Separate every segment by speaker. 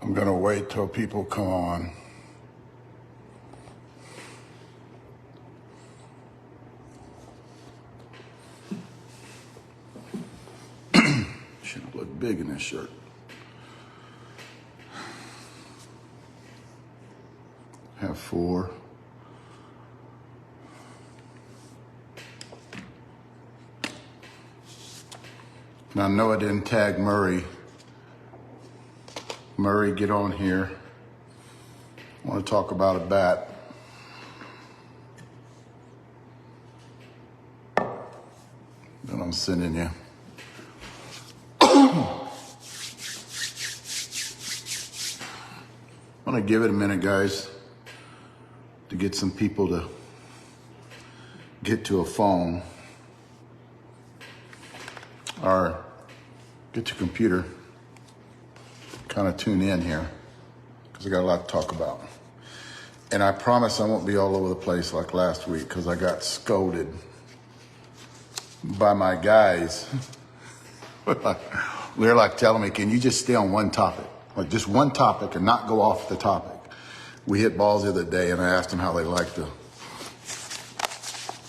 Speaker 1: I'm gonna wait till people come on. Should look big in this shirt. Have 4. Now, no, I didn't tag Murray. Murray, get on here. I want to talk about a bat. That I'm sending you. I'm going to give it a minute, guys, to get some people to get to a phone or get to a computer, kind of tune in here, because I got a lot to talk about. And I promise I won't be all over the place like last week, because I got scolded by my guys. They're like telling me, can you just stay on one topic? Like just one topic and not go off the topic. We hit balls the other day and I asked them how they liked the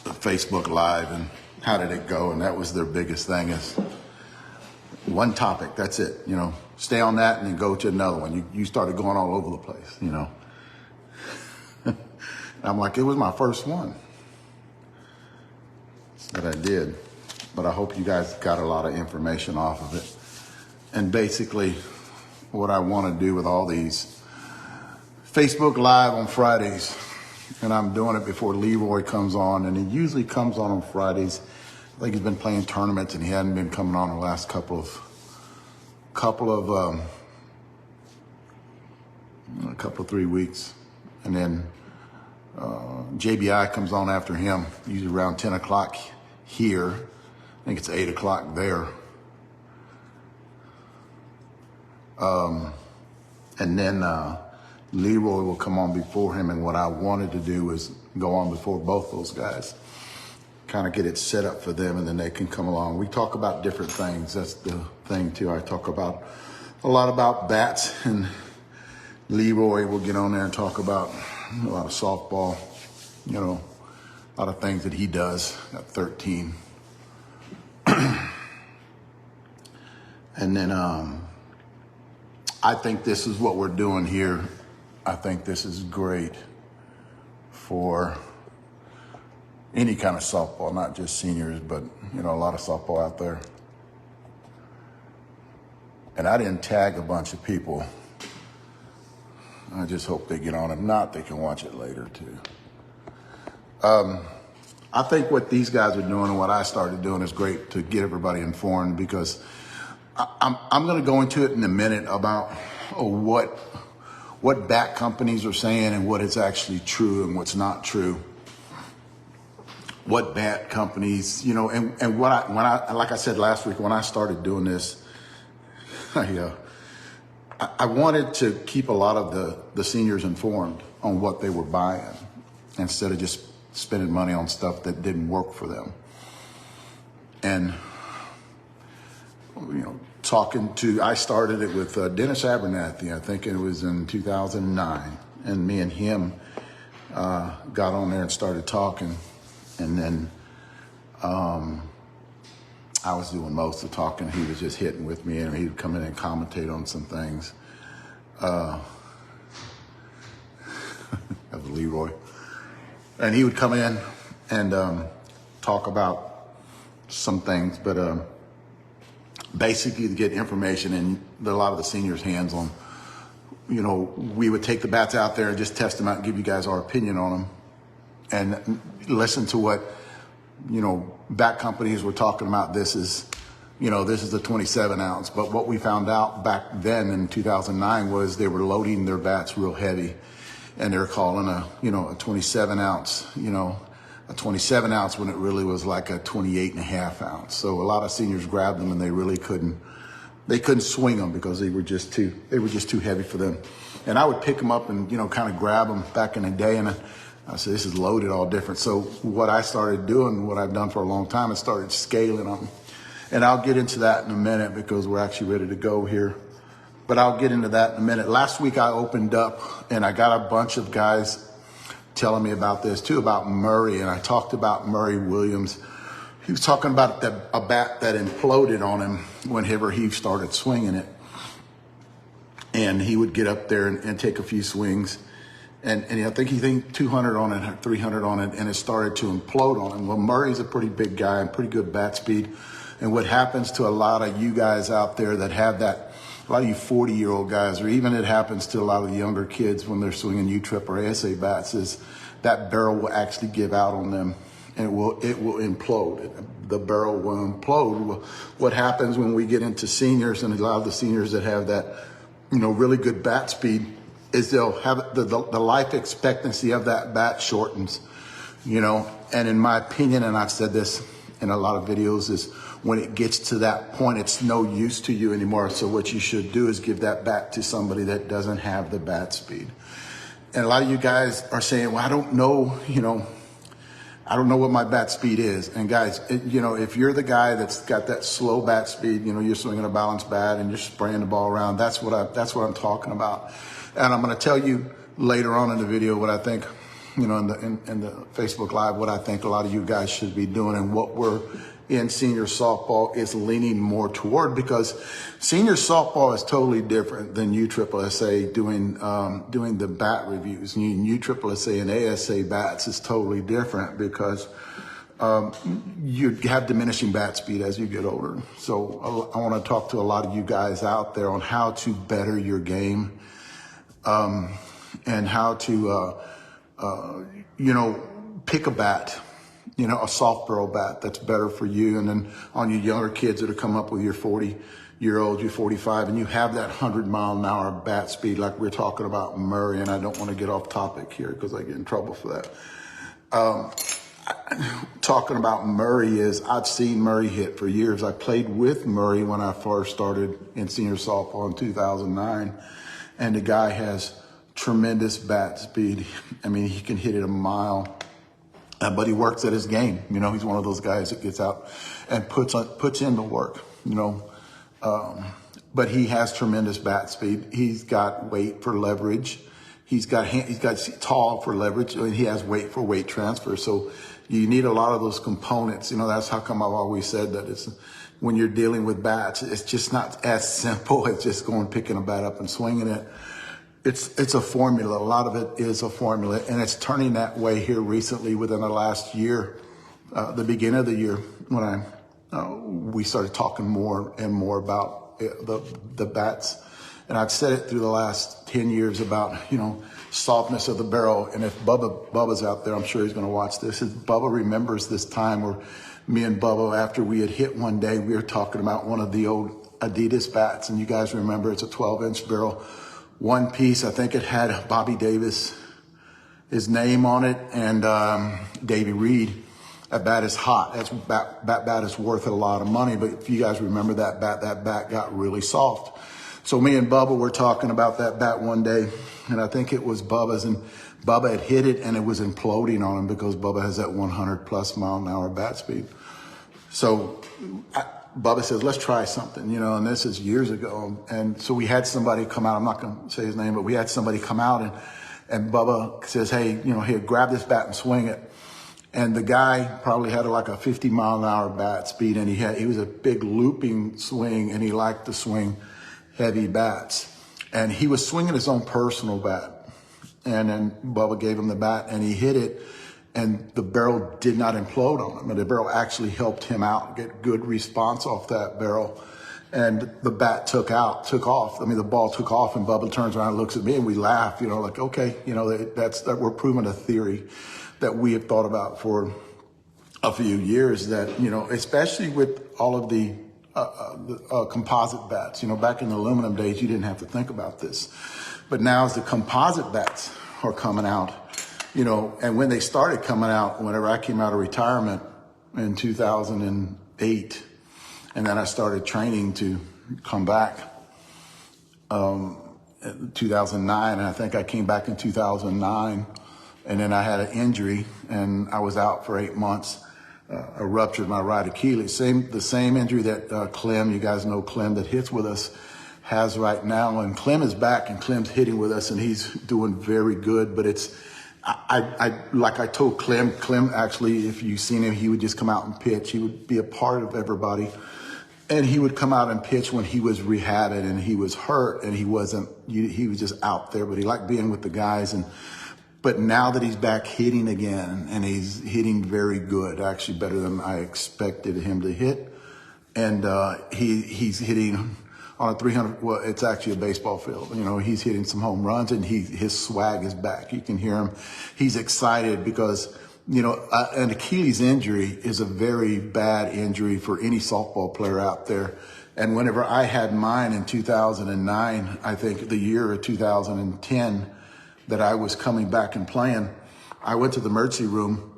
Speaker 1: Facebook Live and how did it go? And that was their biggest thing, is one topic, that's it. You know, stay on that and then go to another one. You started going all over the place, you know. I'm like, it was my first one that I did. But I hope you guys got a lot of information off of it. And basically, what I want to do with all these Facebook Live on Fridays, and I'm doing it before Leroy comes on, and he usually comes on Fridays. I think he's been playing tournaments and he hadn't been coming on the last couple of 3 weeks. And then JBI comes on after him, usually around 10 o'clock here. I think it's 8 o'clock there. And then Leroy will come on before him. And what I wanted to do is go on before both those guys, kind of get it set up for them, and then they can come along. We talk about different things. That's the thing too. I talk about a lot about bats, and Leroy will get on there and talk about a lot of softball, you know, a lot of things that he does. Got 13. And then I think this is what we're doing here. I think this is great for any kind of softball, not just seniors, but, you know, a lot of softball out there. And I didn't tag a bunch of people. I just hope they get on. If not, they can watch it later too. I think what these guys are doing and what I started doing is great to get everybody informed, because I'm going to go into it in a minute about what bat companies are saying and what is actually true and what's not true. What bat companies, you know, and when I like I said last week, when I started doing this, I wanted to keep a lot of the seniors informed on what they were buying, instead of just spending money on stuff that didn't work for them. And, you know, I started it with Dennis Abernathy. I think it was in 2009. And me and him got on there and started talking. And then I was doing most of the talking. He was just hitting with me, and he would come in and commentate on some things. That was Leroy. And he would come in and talk about some things, but basically to get information in a lot of the seniors' hands on, you know, we would take the bats out there and just test them out and give you guys our opinion on them, and listen to what, you know, bat companies were talking about. This is the 27 ounce. But what we found out back then in 2009 was they were loading their bats real heavy, and they're calling a 27 ounce, a 27 ounce when it really was like a 28.5 ounce. So a lot of seniors grabbed them and they really couldn't swing them because they were just too heavy for them. And I would pick them up and, kind of grab them back in the day. And I said, this is loaded all different. So what I started doing, what I've done for a long time, is started scaling them. And I'll get into that in a minute because we're actually ready to go here. but I'll get into that in a minute. Last week I opened up and I got a bunch of guys telling me about this too, about Murray. And I talked about Murray Williams. He was talking about a bat that imploded on him whenever he started swinging it. And he would get up there and take a few swings. And I think he think 200 on it, 300 on it, and it started to implode on him. Well, Murray's a pretty big guy and pretty good bat speed. And what happens to a lot of you guys out there that have that, a lot of you 40-year-old guys, or even it happens to a lot of the younger kids when they're swinging U-Trip or ASA bats, is that barrel will actually give out on them and it will implode. The barrel will implode. Well, what happens when we get into seniors, and a lot of the seniors that have that, really good bat speed, is they'll have the life expectancy of that bat shortens, and in my opinion, and I've said this in a lot of videos, is when it gets to that point, it's no use to you anymore. So what you should do is give that bat to somebody that doesn't have the bat speed. And a lot of you guys are saying, well, I don't know, I don't know what my bat speed is. And guys, if you're the guy that's got that slow bat speed, you're swinging a balanced bat and you're spraying the ball around, that's what I'm talking about. And I'm going to tell you later on in the video what I think, in the Facebook Live, what I think a lot of you guys should be doing and what we're in senior softball is leaning more toward, because senior softball is totally different than USSSA doing the bat reviews. USSSA and ASA bats is totally different because you have diminishing bat speed as you get older. So I want to talk to a lot of you guys out there on how to better your game, and how to, pick a bat, a soft barrel bat that's better for you. And then on you younger kids that are coming up with your 40-year-old, you're 45, and you have that 100-mile-an-hour bat speed like we're talking about Murray, and I don't want to get off topic here because I get in trouble for that. Talking about Murray is, I've seen Murray hit for years. I played with Murray when I first started in senior softball in 2009, and the guy has tremendous bat speed. I mean, he can hit it a mile, but he works at his game. He's one of those guys that gets out and puts in the work, but he has tremendous bat speed. He's got weight for leverage. He's got tall for leverage. He has weight for weight transfer. So you need a lot of those components. That's how come I've always said that it's, when you're dealing with bats, it's just not as simple as just picking a bat up and swinging it. It's a formula. A lot of it is a formula, and it's turning that way here recently within the last year, the beginning of the year, when we started talking more and more about the bats. And I've said it through the last 10 years about, softness of the barrel. And if Bubba's out there, I'm sure he's going to watch this. If Bubba remembers this time where me and Bubba, after we had hit one day, we were talking about one of the old Adidas bats. And you guys remember, it's a 12-inch barrel. One piece, I think it had Bobby Davis, his name on it, and Davey Reed. That bat is hot. That bat is worth a lot of money. But if you guys remember that bat got really soft. So me and Bubba were talking about that bat one day, and I think it was Bubba's, and Bubba had hit it, and it was imploding on him because Bubba has that 100+ mile-an-hour bat speed. So Bubba says, let's try something, and this is years ago. And so we had somebody come out. I'm not going to say his name, but we had somebody come out, and Bubba says, hey, here, grab this bat and swing it. And the guy probably had like a 50-mile-an-hour bat speed, and he was a big looping swing, and he liked to swing heavy bats. And he was swinging his own personal bat. And then Bubba gave him the bat, and he hit it, and the barrel did not implode on him. And the barrel actually helped him out, get good response off that barrel. And the bat took off. I mean, the ball took off, and Bubba turns around and looks at me, and we laugh, like, okay, that we're proving a theory that we have thought about for a few years, that, especially with all of the composite bats. Back in the aluminum days, you didn't have to think about this. But now as the composite bats are coming out, and when they started coming out, whenever I came out of retirement in 2008, and then I started training to come back in 2009, and I think I came back in 2009, and then I had an injury, and I was out for 8 months. I ruptured my right Achilles. The same injury that Clem, you guys know Clem that hits with us, has right now. And Clem is back, and Clem's hitting with us, and he's doing very good. But it's, like I told Clem actually, if you've seen him, he would just come out and pitch. He would be a part of everybody. And he would come out and pitch when he was rehabbing and he was hurt and he was just out there, but he liked being with the guys. But now that he's back hitting again, and he's hitting very good, actually better than I expected him to hit. And he's hitting on a 300, well, it's actually a baseball field. You know, he's hitting some home runs, and his swag is back. You can hear him. He's excited because, you know, an Achilles injury is a very bad injury for any softball player out there. And whenever I had mine in 2009, I think the year of 2010, that I was coming back and playing, I went to the emergency room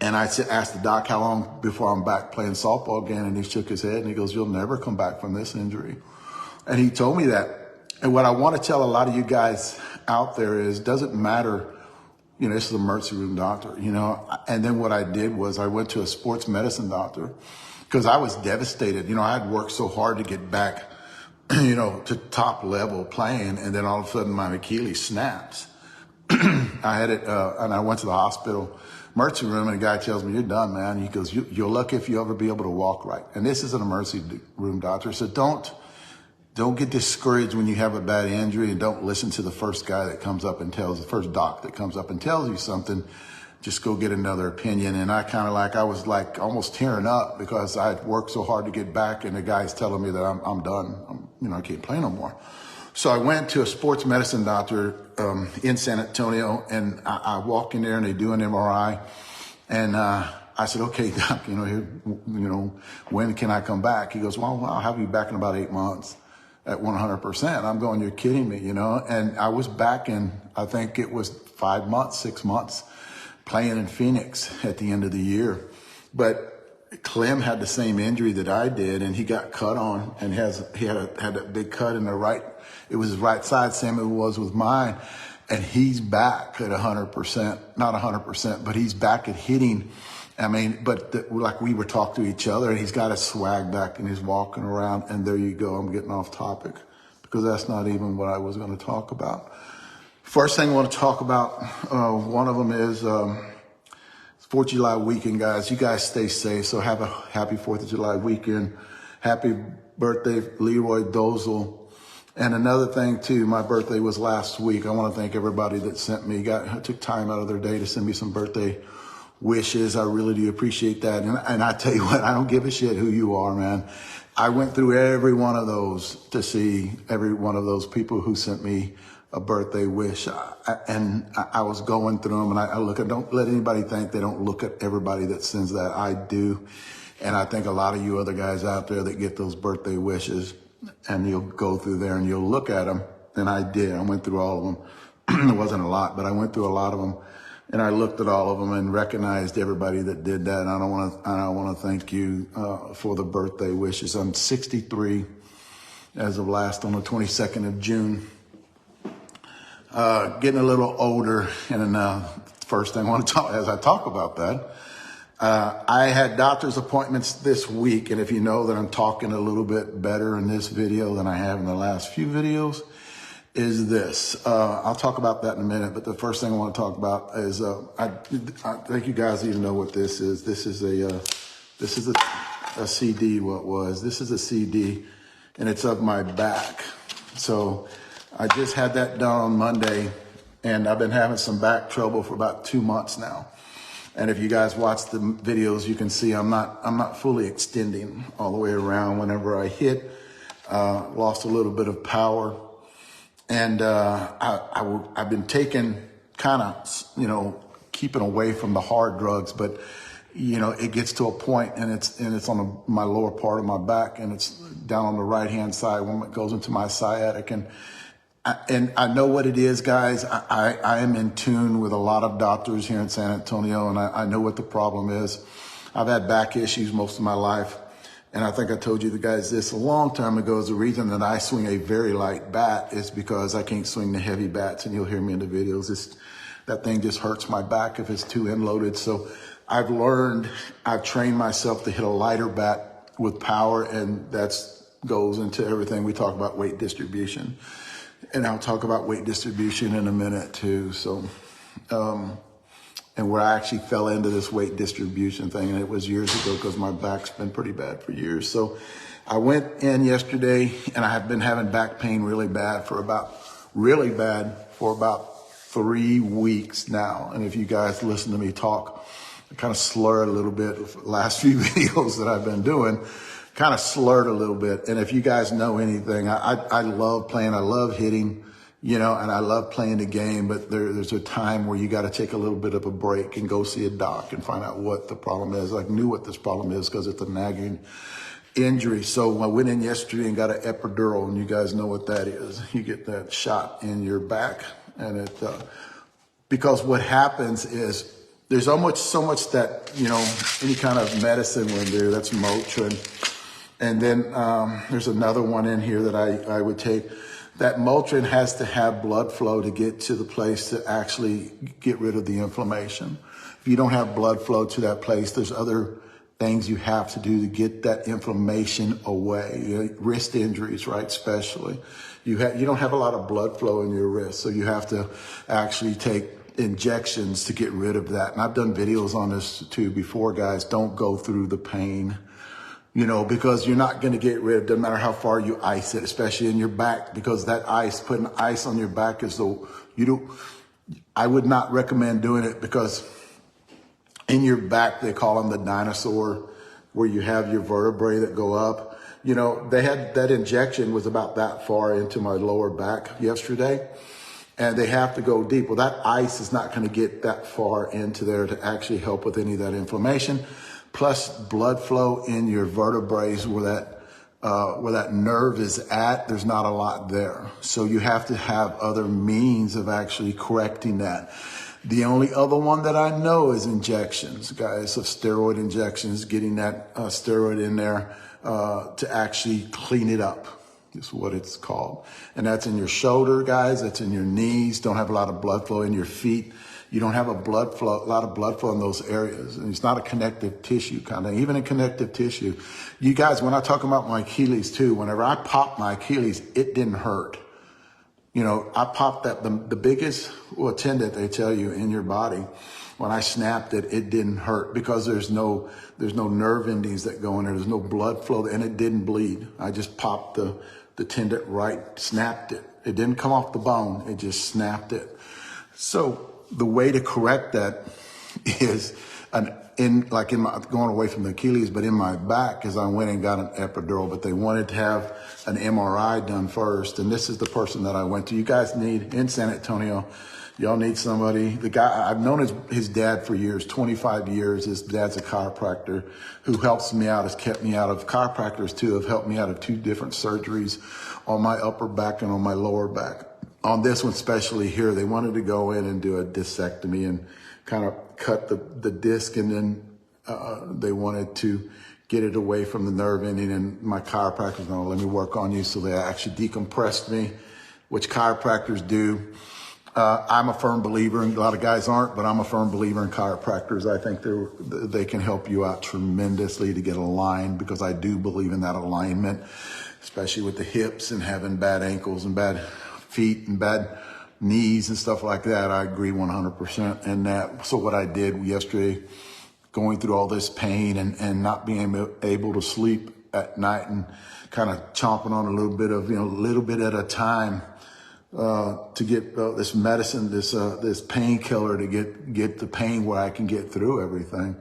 Speaker 1: and I asked the doc how long before I'm back playing softball again. And he shook his head and he goes, "You'll never come back from this injury." And he told me that. And what I want to tell a lot of you guys out there is, doesn't matter, you know, this is an emergency room doctor, you know. And then what I did was I went to a sports medicine doctor because I was devastated. You know, I had worked so hard to get back, you know, to top level playing, and then all of a sudden my Achilles snaps. I had it, and I went to the hospital emergency room, and the guy tells me, "You're done, man." He goes, "You're lucky if you ever be able to walk right." And this is an emergency room doctor, so don't get discouraged when you have a bad injury, and don't listen to the first guy that comes up and tells, the first doc that comes up and tells you something. Just go get another opinion. And I was like almost tearing up because I had worked so hard to get back, and the guy's telling me that I'm done. I can't play no more. So I went to a sports medicine doctor in San Antonio, and I walk in there and they do an MRI, and I said, "Okay, doc, when can I come back?" He goes, "Well, I'll have you back in about 8 months at 100%. I'm going, "You're kidding me," you know? And I was back in, I think it was 5 months, 6 months, playing in Phoenix at the end of the year. But Clem had the same injury that I did, and he got cut on, and he had a big cut in the right. It was his right side, same as it was with mine. And he's back at 100%, not 100%, but he's back at hitting. I mean, like we were talking to each other, and he's got his swag back, and he's walking around. And there you go. I'm getting off topic because that's not even what I was going to talk about. First thing I want to talk about, one of them is 4th of July weekend, guys. You guys stay safe. So have a happy 4th of July weekend. Happy birthday, Leroy Dozel. And another thing too, my birthday was last week. I want to thank everybody that took time out of their day to send me some birthday wishes. I really do appreciate that. And I tell you what, I don't give a shit who you are, man. I went through every one of those to see every one of those people who sent me a birthday wish. I was going through them, and I look at, don't let anybody think they don't look at everybody that sends that. I do. And I think a lot of you other guys out there that get those birthday wishes, and you'll go through there and you'll look at them. And I did. I went through all of them. It wasn't a lot, but I went through a lot of them, and I looked at all of them and recognized everybody that did that. And I want to thank you for the birthday wishes. I'm 63 as of on the 22nd of June. Getting a little older, and first thing I want to talk, as I talk about that, I had doctor's appointments this week, and if you know that I'm talking a little bit better in this video than I have in the last few videos, is this. I'll talk about that in a minute, but the first thing I want to talk about is I think you guys need to know what this is. This is a CD. What was this is a CD, and it's of my back. So I just had that done on Monday, and I've been having some back trouble for about 2 months now. And if you guys watch the videos, you can see I'm not fully extending all the way around. Whenever I hit, lost a little bit of power, and I've been taking kind of keeping away from the hard drugs, but it gets to a point, and it's on my lower part of my back, and it's down on the right hand side when it goes into my sciatic, and I know what it is, guys. I am in tune with a lot of doctors here in San Antonio, and I know what the problem is. I've had back issues most of my life, and I think I told you the guys this a long time ago. Is the reason that I swing a very light bat is because I can't swing the heavy bats, and you'll hear me in the videos. That thing just hurts my back if it's too end loaded. So I've trained myself to hit a lighter bat with power, and that's goes into everything. We talk about weight distribution, and I'll talk about weight distribution in a minute too. So, and where I actually fell into this weight distribution thing, and it was years ago because my back's been pretty bad for years. So I went in yesterday, and I have been having back pain really bad for about 3 weeks now. And if you guys listen to me talk, I kind of slurred a little bit. The last few videos that I've been doing kind of slurred a little bit. And if you guys know anything, I love playing. I love hitting, and I love playing the game. But there's a time where you got to take a little bit of a break and go see a doc and find out what the problem is. I knew what this problem is because it's a nagging injury. So I went in yesterday and got an epidural, and you guys know what that is. You get that shot in your back, and because what happens is there's so much that, any kind of medicine will do. That's Motrin. And then there's another one in here that I would take. That Motrin has to have blood flow to get to the place to actually get rid of the inflammation. If you don't have blood flow to that place, there's other things you have to do to get that inflammation away. Wrist injuries, right? Especially. You don't have a lot of blood flow in your wrist, so you have to actually take injections to get rid of that. And I've done videos on this too before, guys. Don't go through the pain, because you're not going to get rid of it, doesn't matter how far you ice it, especially in your back, because that putting ice on your back I would not recommend doing it, because in your back, they call them the dinosaur, where you have your vertebrae that go up. They had that injection was about that far into my lower back yesterday, and they have to go deep. Well, that ice is not going to get that far into there to actually help with any of that inflammation. Plus blood flow in your vertebrae where that nerve is at, there's not a lot there. So you have to have other means of actually correcting that. The only other one that I know is injections, guys, of steroid injections, getting that steroid in there to actually clean it up. Is what it's called. And that's in your shoulder, guys. That's in your knees. Don't have a lot of blood flow in your feet. You don't have a lot of blood flow in those areas. And it's not a connective tissue kind of, even in connective tissue. You guys, when I talk about my Achilles too, whenever I popped my Achilles, it didn't hurt. I popped that, the biggest tendon they tell you in your body. When I snapped it, it didn't hurt because there's no nerve endings that go in there. There's no blood flow, and it didn't bleed. I just popped the tendon right, snapped it. It didn't come off the bone. It just snapped it. So the way to correct that is going away from the Achilles, but in my back, as I went and got an epidural, but they wanted to have an MRI done first. And this is the person that I went to. You guys need, in San Antonio, y'all need somebody. The guy, I've known his dad for years, 25 years. His dad's a chiropractor who helps me out, has kept me out of, chiropractors too, have helped me out of 2 different surgeries on my upper back and on my lower back. On this one, especially here, they wanted to go in and do a discectomy and kind of cut the disc, and then they wanted to get it away from the nerve ending. And my chiropractor's going to let me work on you. So they actually decompressed me, which chiropractors do. I'm a firm believer, and a lot of guys aren't, but I'm a firm believer in chiropractors. I think they can help you out tremendously to get aligned, because I do believe in that alignment, especially with the hips and having bad ankles and bad feet and bad knees and stuff like that. I agree 100% in that. So what I did yesterday, going through all this pain and not being able to sleep at night, and kind of chomping on a little bit of, a little bit at a time, to get this medicine, this painkiller to get the pain where I can get through everything,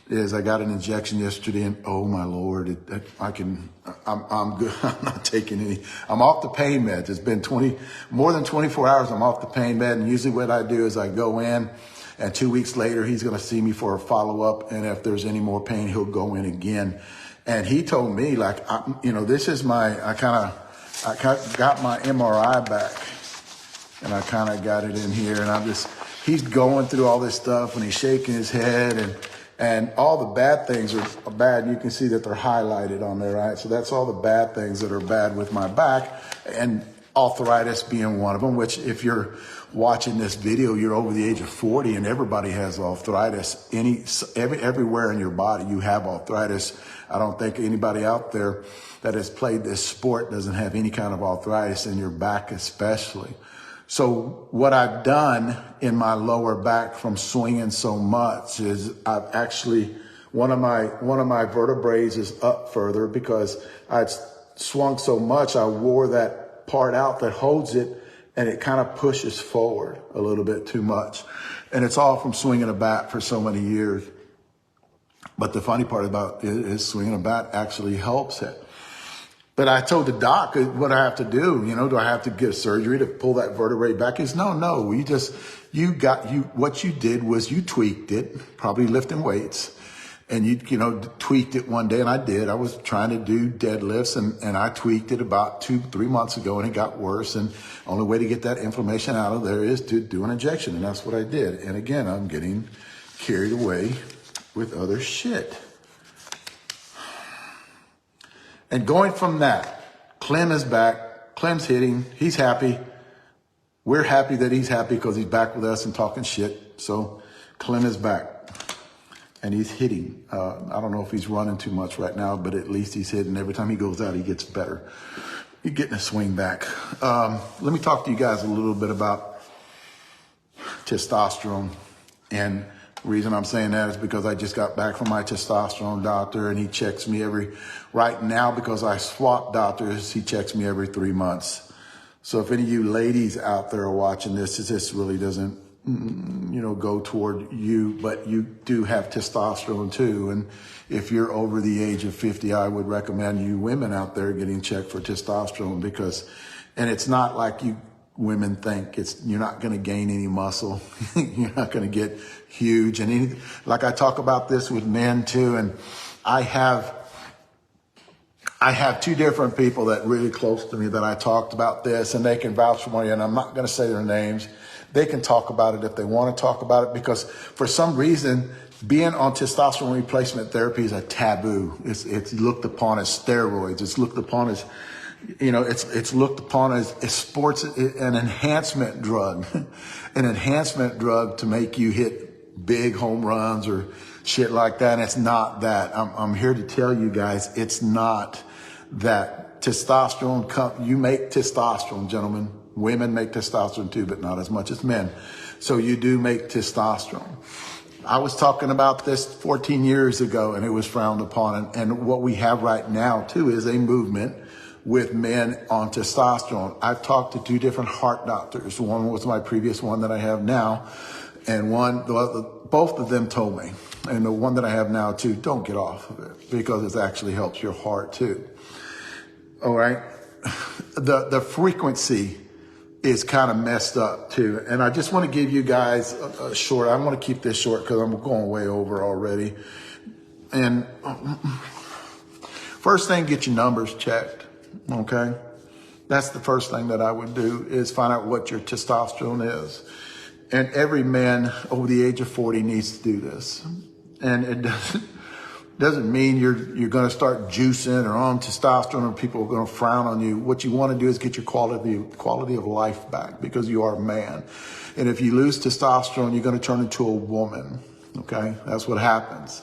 Speaker 1: is I got an injection yesterday, and oh my Lord, I'm good. I'm not taking any. I'm off the pain meds. It's been more than 24 hours. I'm off the pain med, and usually what I do is I go in, and 2 weeks later he's going to see me for a follow-up, and if there's any more pain, he'll go in again. And he told me, this is I got my MRI back, and I kind of got it in here, and he's going through all this stuff, and he's shaking his head, and all the bad things are bad. You can see that they're highlighted on there, right? So that's all the bad things that are bad with my back, and arthritis being one of them, which if you're watching this video, you're over the age of 40 and everybody has arthritis. Everywhere in your body, you have arthritis. I don't think anybody out there that has played this sport doesn't have any kind of arthritis in your back especially. So what I've done in my lower back from swinging so much is I've actually, one of my vertebrae is up further because I'd swung so much. I wore that part out that holds it, and it kind of pushes forward a little bit too much. And it's all from swinging a bat for so many years. But the funny part about it is swinging a bat actually helps it. But I told the doc what I have to do. Do I have to get a surgery to pull that vertebrae back? He says, no, what you did was you tweaked it, probably lifting weights. And you tweaked it one day, and I did. I was trying to do deadlifts, and I tweaked it about 2-3 months ago, and it got worse. And the only way to get that inflammation out of there is to do an injection, and that's what I did. And again, I'm getting carried away with other shit. And going from that, Clem is back. Clem's hitting. He's happy. We're happy that he's happy because he's back with us and talking shit. So Clem is back. And he's hitting. I don't know if he's running too much right now, but at least he's hitting. Every time he goes out, he gets better. He's getting a swing back. Let me talk to you guys a little bit about testosterone. And the reason I'm saying that is because I just got back from my testosterone doctor, and he checks me right now because I swap doctors, he checks me every 3 months. So if any of you ladies out there are watching this really doesn't go toward you, but you do have testosterone too. And if you're over the age of 50, I would recommend you women out there getting checked for testosterone and it's not like you women think you're not going to gain any muscle. You're not going to get huge. And like I talk about this with men too. And I have 2 different people that really close to me that I talked about this, and they can vouch for me, and I'm not going to say their names. They can talk about it if they want to talk about it, because for some reason, being on testosterone replacement therapy is a taboo. It's looked upon as steroids. It's looked upon as, it's looked upon as sports, an enhancement drug, an enhancement drug to make you hit big home runs or shit like that. And it's not that. I'm here to tell you guys, it's not that. Testosterone, you make testosterone, gentlemen. Women make testosterone too, but not as much as men. So you do make testosterone. I was talking about this 14 years ago, and it was frowned upon. And what we have right now too is a movement with men on testosterone. I've talked to 2 different heart doctors. One was my previous one that I have now, and both of them told me, and the one that I have now too, don't get off of it because it actually helps your heart too. All right. The frequency is kind of messed up too. And I just want to give you guys a short, I want to keep this short because I'm going way over already. And first thing, get your numbers checked. Okay. That's the first thing that I would do, is find out what your testosterone is. And every man over the age of 40 needs to do this. And it doesn't mean you're going to start juicing or on testosterone or people are going to frown on you. What you want to do is get your quality of life back, because you are a man. And if you lose testosterone, you're going to turn into a woman. Okay? That's what happens.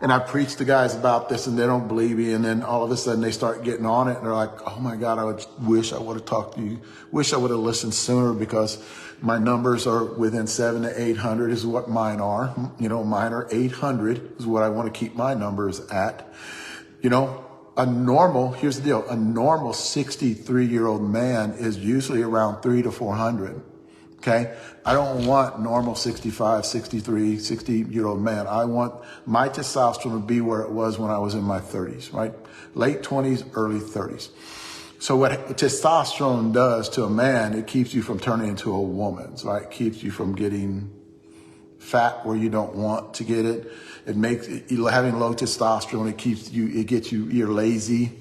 Speaker 1: And I preach to guys about this and they don't believe me. And then all of a sudden they start getting on it and they're like, oh my God, wish I would have talked to you. Wish I would have listened sooner, because my numbers are within 700 to 800 is what mine are. Mine are 800 is what I want to keep my numbers at. Here's the deal. A normal 63-year-old man is usually around 300 to 400. Okay. I don't want normal 65, 63, 60-year-old man. I want my testosterone to be where it was when I was in my 30s, right? Late 20s, early 30s. So what testosterone does to a man, it keeps you from turning into a woman, right? It keeps you from getting fat where you don't want to get it. It makes having low testosterone, you're lazy.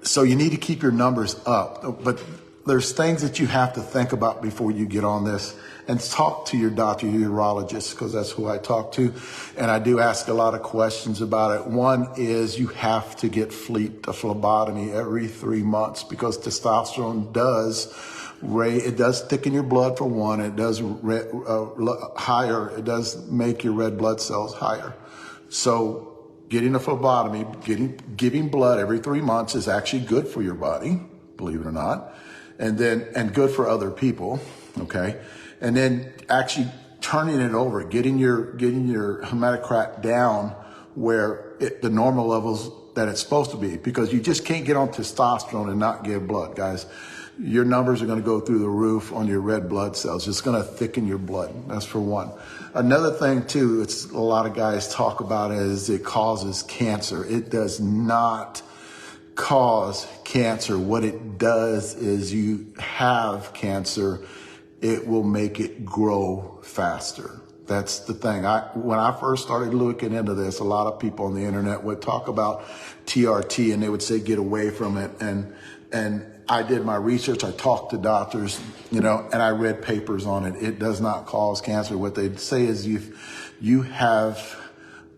Speaker 1: So you need to keep your numbers up, but there's things that you have to think about before you get on this, and talk to your doctor, your urologist, because that's who I talk to. And I do ask a lot of questions about it. One is you have to get a phlebotomy every 3 months, because testosterone does It does thicken your blood for one. It does higher. It does make your red blood cells higher. So getting a phlebotomy, giving blood every 3 months is actually good for your body, believe it or not, and good for other people. Okay, and then actually turning it over, getting your hematocrit down where the normal levels that it's supposed to be, because you just can't get on testosterone and not give blood, guys. Your numbers are going to go through the roof on your red blood cells. It's going to thicken your blood. That's for one. Another thing too, it's a lot of guys talk about is it causes cancer. It does not cause cancer. What it does is you have cancer, it will make it grow faster. That's the thing. When I first started looking into this, a lot of people on the internet would talk about TRT and they would say, get away from it. And I did my research. I talked to doctors, and I read papers on it. It does not cause cancer. What they say is you have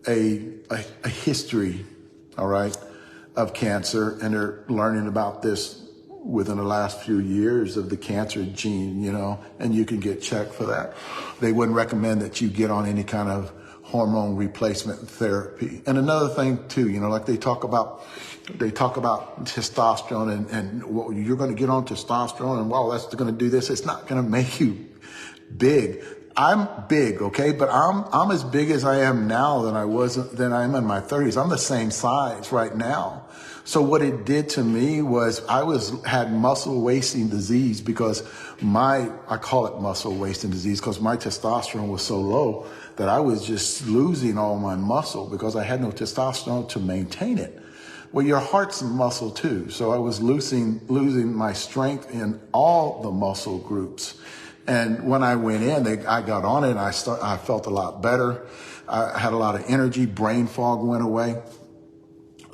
Speaker 1: a history, all right, of cancer, and they're learning about this within the last few years of the cancer gene, and you can get checked for that. They wouldn't recommend that you get on any kind of hormone replacement therapy. And another thing too, like they talk about testosterone and well, you're going to get on testosterone and wow, that's going to do this. It's not going to make you big. I'm big, okay, but I'm as big as I am now than I am in my 30s. I'm the same size right now. So what it did to me was I had muscle wasting disease because I call it muscle wasting disease because my testosterone was so low that I was just losing all my muscle because I had no testosterone to maintain it. Well, your heart's muscle too. So I was losing my strength in all the muscle groups. And when I went in, I got on it and I felt a lot better. I had a lot of energy, brain fog went away.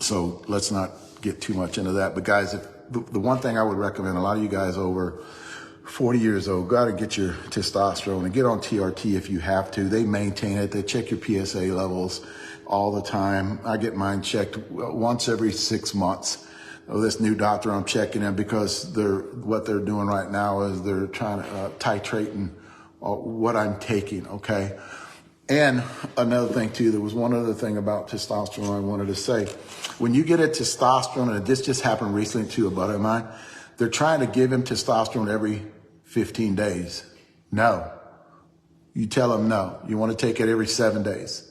Speaker 1: So let's not get too much into that. But guys, the one thing I would recommend, a lot of you guys over 40 years old, got to get your testosterone and get on TRT if you have to. They maintain it. They check your PSA levels all the time. I get mine checked once every 6 months. This new doctor I'm checking in because what they're doing right now is they're trying to titrating what I'm taking, okay? And another thing too, there was one other thing about testosterone I wanted to say. When you get a testosterone, and this just happened recently to a buddy of mine, they're trying to give him testosterone every 15 days. No. You tell them no. You want to take it every 7 days.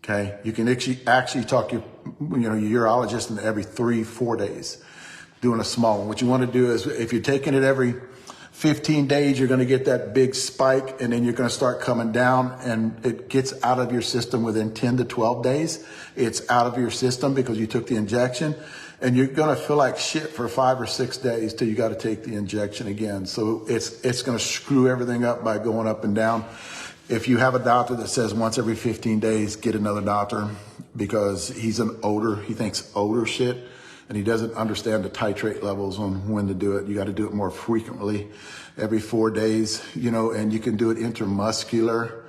Speaker 1: Okay? You can actually talk your urologist in every 3-4 days, doing a small one. What you want to do is if you're taking it every 15 days, you're going to get that big spike and then you're going to start coming down and it gets out of your system within 10 to 12 days. It's out of your system because you took the injection and you're going to feel like shit for 5 or 6 days till you got to take the injection again. So it's going to screw everything up by going up and down. If you have a doctor that says once every 15 days, get another doctor because he thinks odor shit. And he doesn't understand the titrate levels on when to do it. You got to do it more frequently, every 4 days, and you can do it intramuscular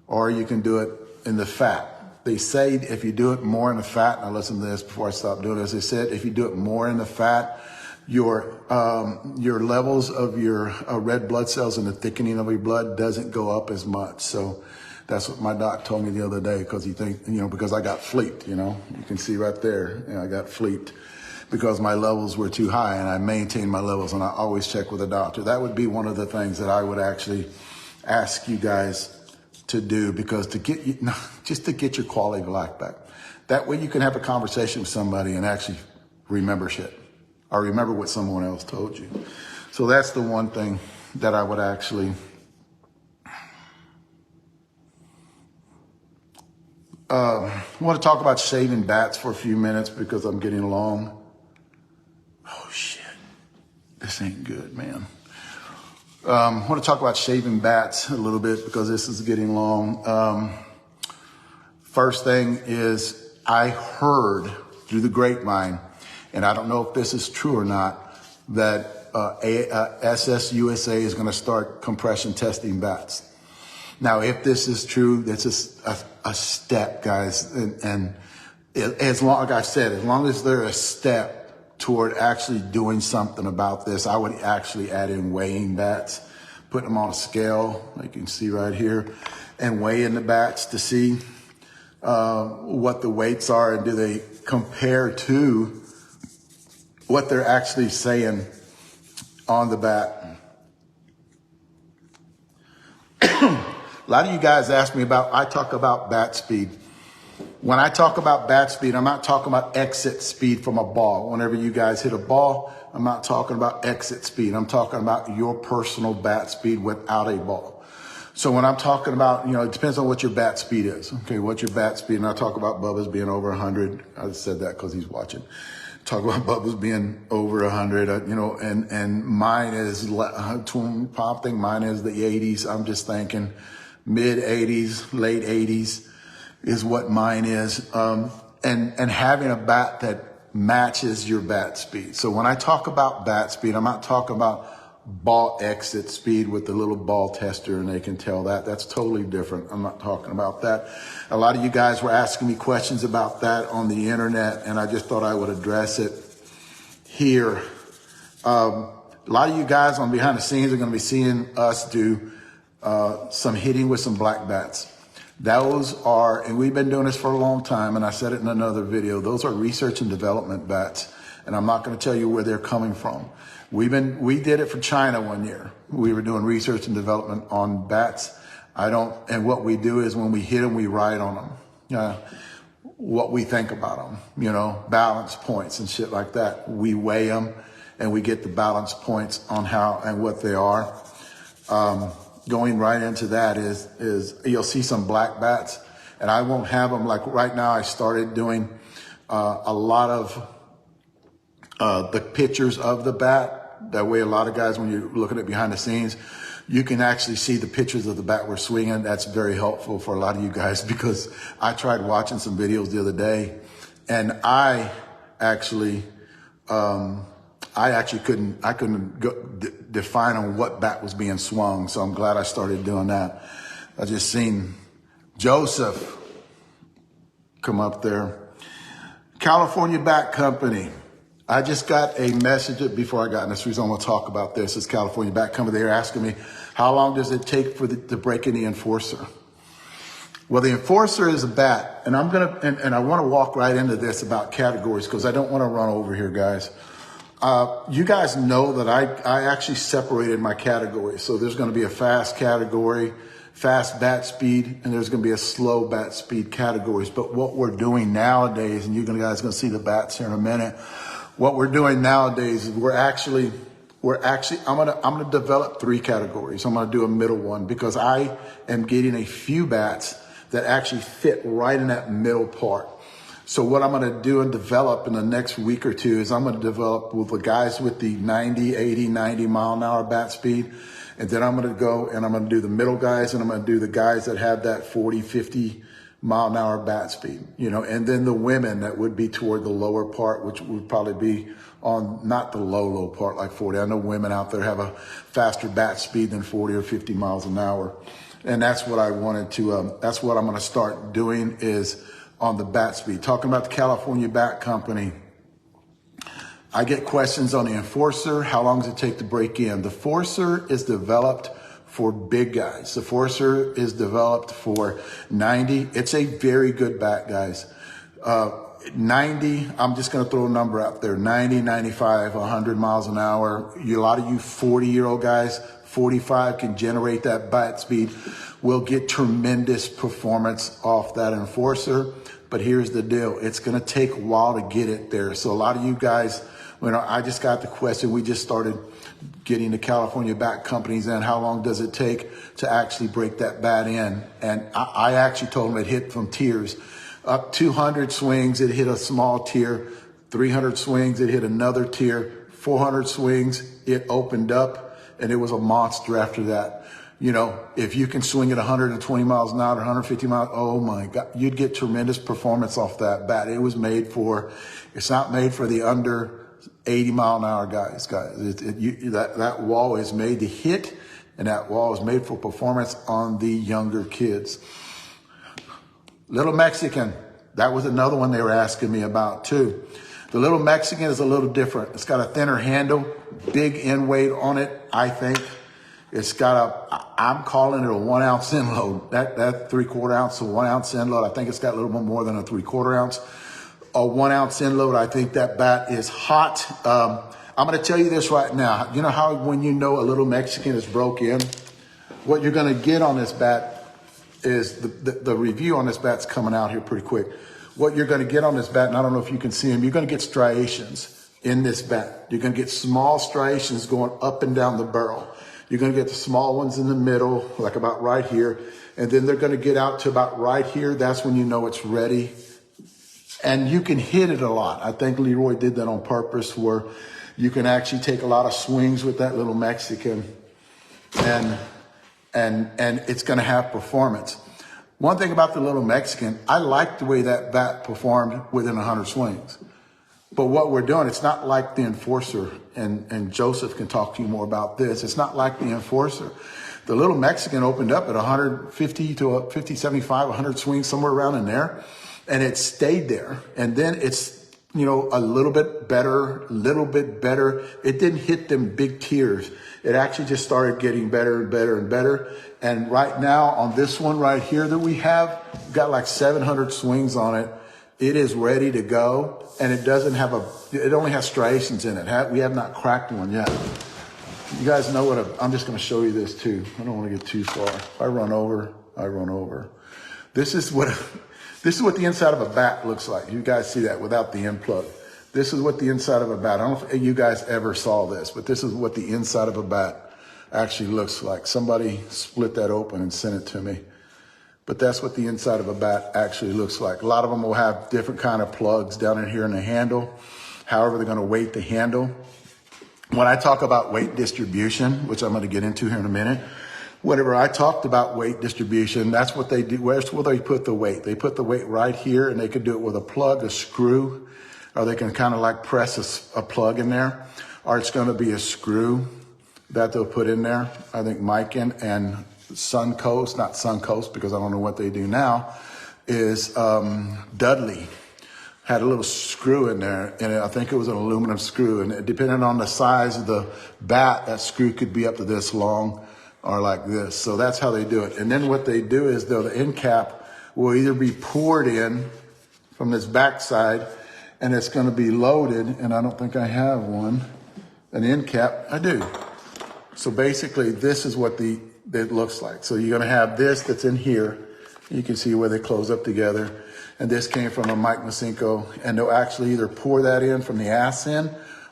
Speaker 1: or you can do it in the fat. They say if you do it more in the fat, now listen to this before I stop doing this. They said if you do it more in the fat, your levels of your red blood cells and the thickening of your blood doesn't go up as much. So that's what my doc told me the other day because because I got fleeked, you can see right there, I got fleeked because my levels were too high and I maintained my levels and I always check with a doctor. That would be one of the things that I would actually ask you guys to do because just to get your quality of life back. That way you can have a conversation with somebody and actually remember shit or remember what someone else told you. So that's the one thing that I would actually want to talk about shaving bats for a few minutes because I'm getting along. Oh shit, this ain't good, man. I want to talk about shaving bats a little bit because this is getting long. First thing is I heard through the grapevine, and I don't know if this is true or not, that SSUSA is going to start compression testing bats. Now, if this is true, that's just a step, guys. And as long, like I said, as long as they're a step, toward actually doing something about this. I would actually add in weighing bats, putting them on a scale, like you can see right here, and weighing the bats to see what the weights are and do they compare to what they're actually saying on the bat. A lot of you guys ask me about, I talk about bat speed. When I talk about bat speed, I'm not talking about exit speed from a ball. Whenever you guys hit a ball, I'm not talking about exit speed. I'm talking about your personal bat speed without a ball. So when I'm talking about, it depends on what your bat speed is. Okay, what's your bat speed? And I talk about Bubba's being over 100. I said that because he's watching. Talk about Bubba's being over 100, and mine is, I think mine is the 80s. I'm just thinking mid 80s, late 80s is what mine is. And having a bat that matches your bat speed. So when I talk about bat speed, I'm not talking about ball exit speed with the little ball tester and they can tell that. That's totally different. I'm not talking about that. A lot of you guys were asking me questions about that on the internet, and I just thought I would address it here. A lot of you guys on behind the scenes are going to be seeing us do some hitting with some black bats. Those are, and we've been doing this for a long time, and I said it in another video, those are research and development bats, and I'm not going to tell you where they're coming from. We did it for China one year. We were doing research and development on bats. And what we do is when we hit them, we write on them, what we think about them, balance points and shit like that. We weigh them and we get the balance points on how and what they are. Going right into that is you'll see some black bats, and I won't have them like right now. I started doing a lot of the pictures of the bat. That way, a lot of guys, when you're looking at behind the scenes, you can actually see the pictures of the bat we're swinging. That's very helpful for a lot of you guys, because I tried watching some videos the other day, and I actually couldn't define on what bat was being swung. So I'm glad I started doing that. I just seen Joseph come up there. California Bat Company. I just got a message before I got in this reason I want to talk about this. It's California Bat Company. They're asking me, how long does it take for to break in the enforcer? Well, the enforcer is a bat, and and I want to walk right into this about categories because I don't want to run over here, guys. You guys know that I actually separated my categories. So there's going to be a fast category, fast bat speed, and there's going to be a slow bat speed categories. But what we're doing nowadays, and you guys are going to see the bats here in a minute. What we're doing nowadays is I'm going to develop 3 categories. I'm going to do a middle one because I am getting a few bats that actually fit right in that middle part. So what I'm going to do and develop in the next week or two is I'm going to develop with the guys with the 90, 80, 90 mile an hour bat speed. And then I'm going to go and I'm going to do the middle guys, and I'm going to do the guys that have that 40, 50 mile an hour bat speed, and then the women that would be toward the lower part, which would probably be on not the low part like 40. I know women out there have a faster bat speed than 40 or 50 miles an hour. And that's what I wanted to, that's what I'm going to start doing is on the bat speed. Talking about the California Bat Company, I get questions on the enforcer. How long does it take to break in? The enforcer is developed for big guys. The Forcer is developed for 90. It's a very good bat, guys. 90, I'm just going to throw a number out there, 90, 95, 100 miles an hour. A lot of you 40-year-old guys, 45 can generate that bat speed. Will get tremendous performance off that enforcer. But here's the deal. It's going to take a while to get it there. So a lot of you guys, I just got the question. We just started getting the California Bat Companies in. How long does it take to actually break that bat in? And I actually told them it hit from tiers. Up 200 swings, it hit a small tier. 300 swings, it hit another tier. 400 swings, it opened up, and it was a monster after that. If you can swing at 120 miles an hour, 150 miles, oh my God, you'd get tremendous performance off that bat. It's not made for the under 80 mile an hour guys. That wall is made to hit, and that wall is made for performance on the younger kids. Little Mexican, that was another one they were asking me about too. The little Mexican is a little different. It's got a thinner handle, big end weight on it, I think. It's got I'm calling it a 1 ounce end load. That 3/4 ounce to 1 ounce end load. I think it's got a little bit more than a 3/4 ounce. A 1 ounce end load. I think that bat is hot. I'm going to tell you this right now. You know how when you know a little Mexican is broke in, what you're going to get on this bat is the review on this bat's coming out here pretty quick. What you're going to get on this bat, and I don't know if you can see them, you're going to get striations in this bat. You're going to get small striations going up and down the barrel. You're going to get the small ones in the middle, like about right here. And then they're going to get out to about right here. That's when you know it's ready. And you can hit it a lot. I think Leroy did that on purpose, where you can actually take a lot of swings with that little Mexican, and it's going to have performance. One thing about the little Mexican, I like the way that bat performed within 100 swings. But what we're doing, it's not like the Enforcer, and Joseph can talk to you more about this. It's not like the Enforcer. The little Mexican opened up at 150 to 50, 75, 100 swings, somewhere around in there, and it stayed there. And then it's, you know, a little bit better. It didn't hit them big tiers. It actually just started getting better and better and better. And right now on this one right here that we have, got like 700 swings on it. It is ready to go, and it doesn't have it only has striations in it. We have not cracked one yet. You guys know what I'm just going to show you this too. I don't want to get too far. If I run over, I run over. This is what the inside of a bat looks like. You guys see that without the end plug. This is what the inside of a bat. I don't know if you guys ever saw this, but this is what the inside of a bat actually looks like. Somebody split that open and sent it to me. But that's what the inside of a bat actually looks like. A lot of them will have different kind of plugs down in here in the handle. However, they're going to weight the handle. When I talk about weight distribution, which I'm going to get into here in a minute, whenever I talked about weight distribution, that's what they do. Where's where they put the weight? They put the weight right here, and they could do it with a plug, a screw, or they can kind of like press a plug in there, or it's going to be a screw that they'll put in there. I think Mikan and Suncoast, not Suncoast because I don't know what they do now, is Dudley had a little screw in there, and I think it was an aluminum screw, and depending on the size of the bat, that screw could be up to this long or like this. So that's how they do it. And then what they do is the end cap will either be poured in from this back side, and it's going to be loaded, and I don't think I have one, an end cap. I do. So basically this is what it looks like. So you're going to have this that's in here. You can see where they close up together. And this came from a Mike Masinko, and they'll actually either pour that in from the ass end,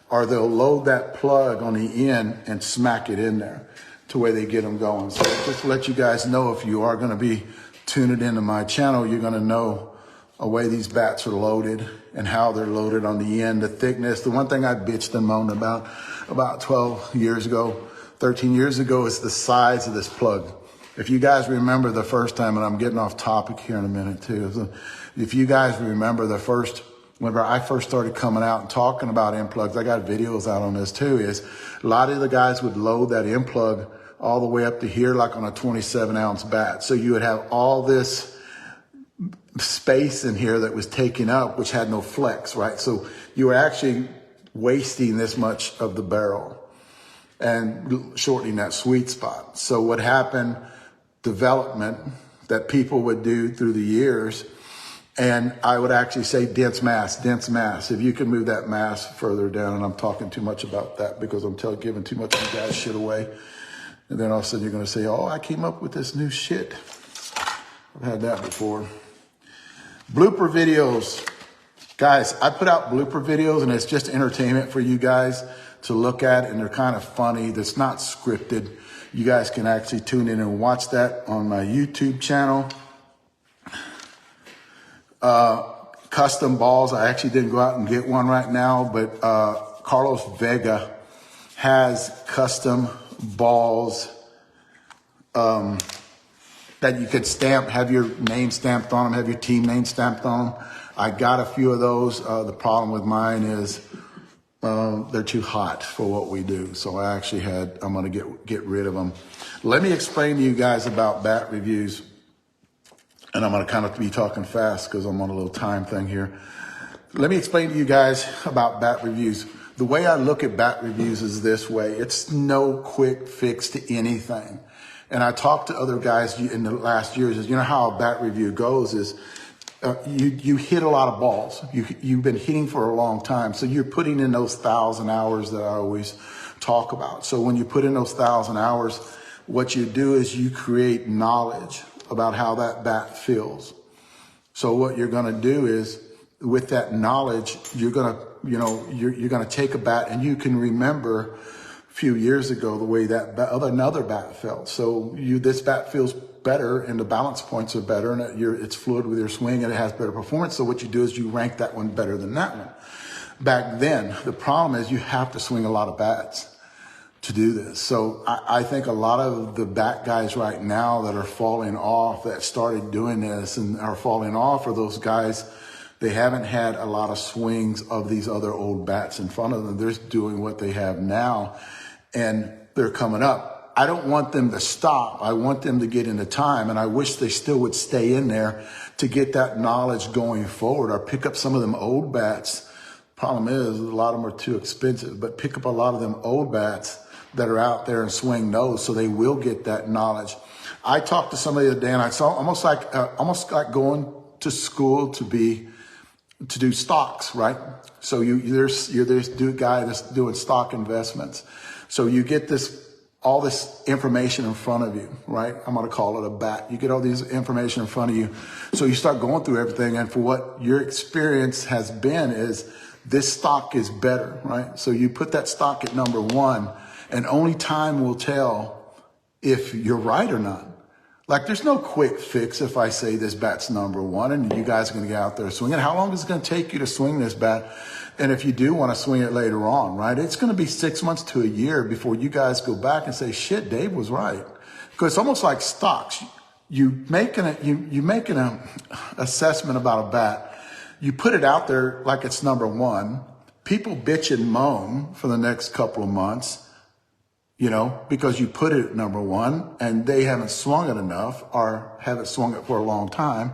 Speaker 1: or they'll load that plug on the end and smack it in there to where they get them going. So just to let you guys know, if you are going to be tuning into my channel, you're going to know the way these bats are loaded and how they're loaded on the end, the thickness. The one thing I bitched and moaned about 12 years ago, 13 years ago, is the size of this plug. If you guys remember the first time, and I'm getting off topic here in a minute too. If you guys remember whenever I first started coming out and talking about end plugs, I got videos out on this too, is a lot of the guys would load that end plug all the way up to here, like on a 27-ounce bat. So you would have all this space in here that was taken up, which had no flex, right? So you were actually wasting this much of the barrel and shortening that sweet spot. So what happened, development that people would do through the years, and I would actually say dense mass. If you can move that mass further down, and I'm talking too much about that because I'm giving too much of you guys shit away. And then all of a sudden you're going to say, oh, I came up with this new shit. I've had that before. Blooper videos. Guys, I put out blooper videos, and it's just entertainment for you guys to look at, and they're kind of funny. That's not scripted. You guys can actually tune in and watch that on my YouTube channel. Custom balls. I actually didn't go out and get one right now, but Carlos Vega has custom balls that you could stamp, have your name stamped on them, have your team name stamped on them. I got a few of those. The problem with mine is they're too hot for what we do. So I'm going to get rid of them. Let me explain to you guys about bat reviews. And I'm going to kind of be talking fast because I'm on a little time thing here. Let me explain to you guys about bat reviews. The way I look at bat reviews is this way. It's no quick fix to anything. And I talked to other guys in the last years, is, you know how a bat review goes is you hit a lot of balls. You've been hitting for a long time. So you're putting in those 1,000 hours that I always talk about. So when you put in those 1,000 hours, what you do is you create knowledge about how that bat feels. So what you're going to do is, with that knowledge, you're going to take a bat, and you can remember a few years ago the way that another bat felt. So this bat feels better, and the balance points are better, and it's fluid with your swing, and it has better performance. So what you do is you rank that one better than that one. Back then, the problem is you have to swing a lot of bats to do this. So I think a lot of the bat guys right now that are falling off, that started doing this and are falling off, are those guys, they haven't had a lot of swings of these other old bats in front of them. They're doing what they have now, and they're coming up. I don't want them to stop. I want them to get into time, and I wish they still would stay in there to get that knowledge going forward, or pick up some of them old bats. Problem is, a lot of them are too expensive, but pick up a lot of them old bats that are out there and swing those, so they will get that knowledge. I talked to somebody the other day, and I saw almost like going to school to do stocks, right? So you're this guy that's doing stock investments. So you get all this information in front of you, right? I'm going to call it a bat. You get all this information in front of you. So you start going through everything, and for what your experience has been is this stock is better, right? So you put that stock at number one, and only time will tell if you're right or not. Like, there's no quick fix if I say this bat's number one and you guys are going to get out there swinging. How long is it going to take you to swing this bat? And if you do want to swing it later on, right, it's going to be 6 months to a year before you guys go back and say, shit, Dave was right. Because it's almost like stocks. You make an assessment about a bat. You put it out there like it's number one. People bitch and moan for the next couple of months, because you put it at number one and they haven't swung it enough or haven't swung it for a long time.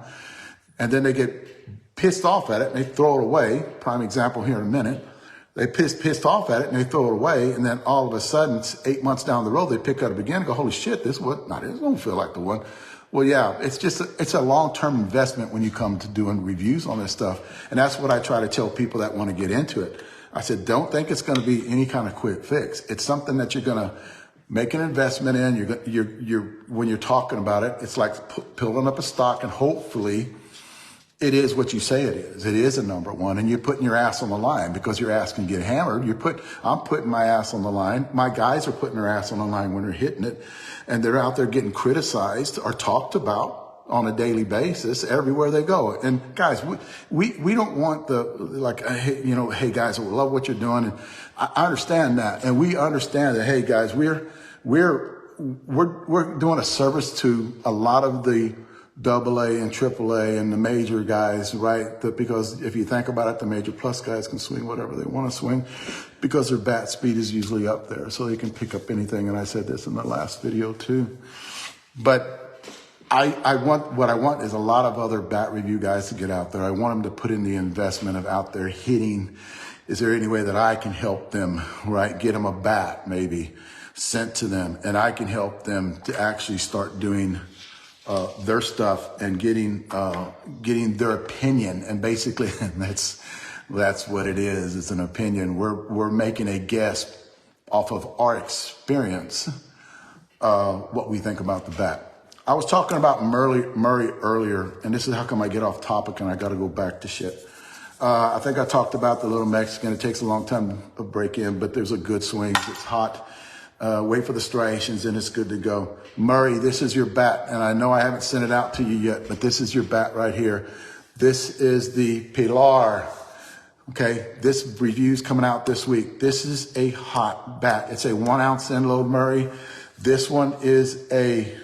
Speaker 1: And then they get pissed off at it and they throw it away. Prime example here in a minute. They pissed off at it and they throw it away. And then all of a sudden, 8 months down the road, they pick it up again and go, holy shit, this don't feel like the one. Well, yeah, it's a long-term investment when you come to doing reviews on this stuff. And that's what I try to tell people that want to get into it. I said, don't think it's going to be any kind of quick fix. It's something that you're going to make an investment in. When you're talking about it, it's like building up a stock, and hopefully it is what you say it is. It is a number one, and you're putting your ass on the line because your ass can get hammered. I'm putting my ass on the line. My guys are putting their ass on the line when they're hitting it, and they're out there getting criticized or talked about on a daily basis everywhere they go. And guys, we don't want hey guys, we love what you're doing. And I understand that. And we understand that, hey guys, we're doing a service to a lot of the AA and AAA and the major guys, right? Because if you think about it, the major plus guys can swing whatever they want to swing because their bat speed is usually up there. So they can pick up anything. And I said this in the last video too. But what I want is a lot of other bat review guys to get out there. I want them to put in the investment of out there hitting. Is there any way that I can help them, right? Get them a bat maybe sent to them, and I can help them to actually start doing their stuff and getting their opinion. And basically that's what it is. It's an opinion. We're making a guess off of our experience, what we think about the bat. I was talking about Murray earlier, and this is how come I get off topic and I got to go back to shit. I think I talked about the little Mexican. It takes a long time to break in, but there's a good swing. It's hot. Wait for the striations, and it's good to go. Murray, this is your bat, and I know I haven't sent it out to you yet, but this is your bat right here. This is the Pilar. Okay, this review's coming out this week. This is a hot bat. It's a 1 ounce end load Murray. This one is a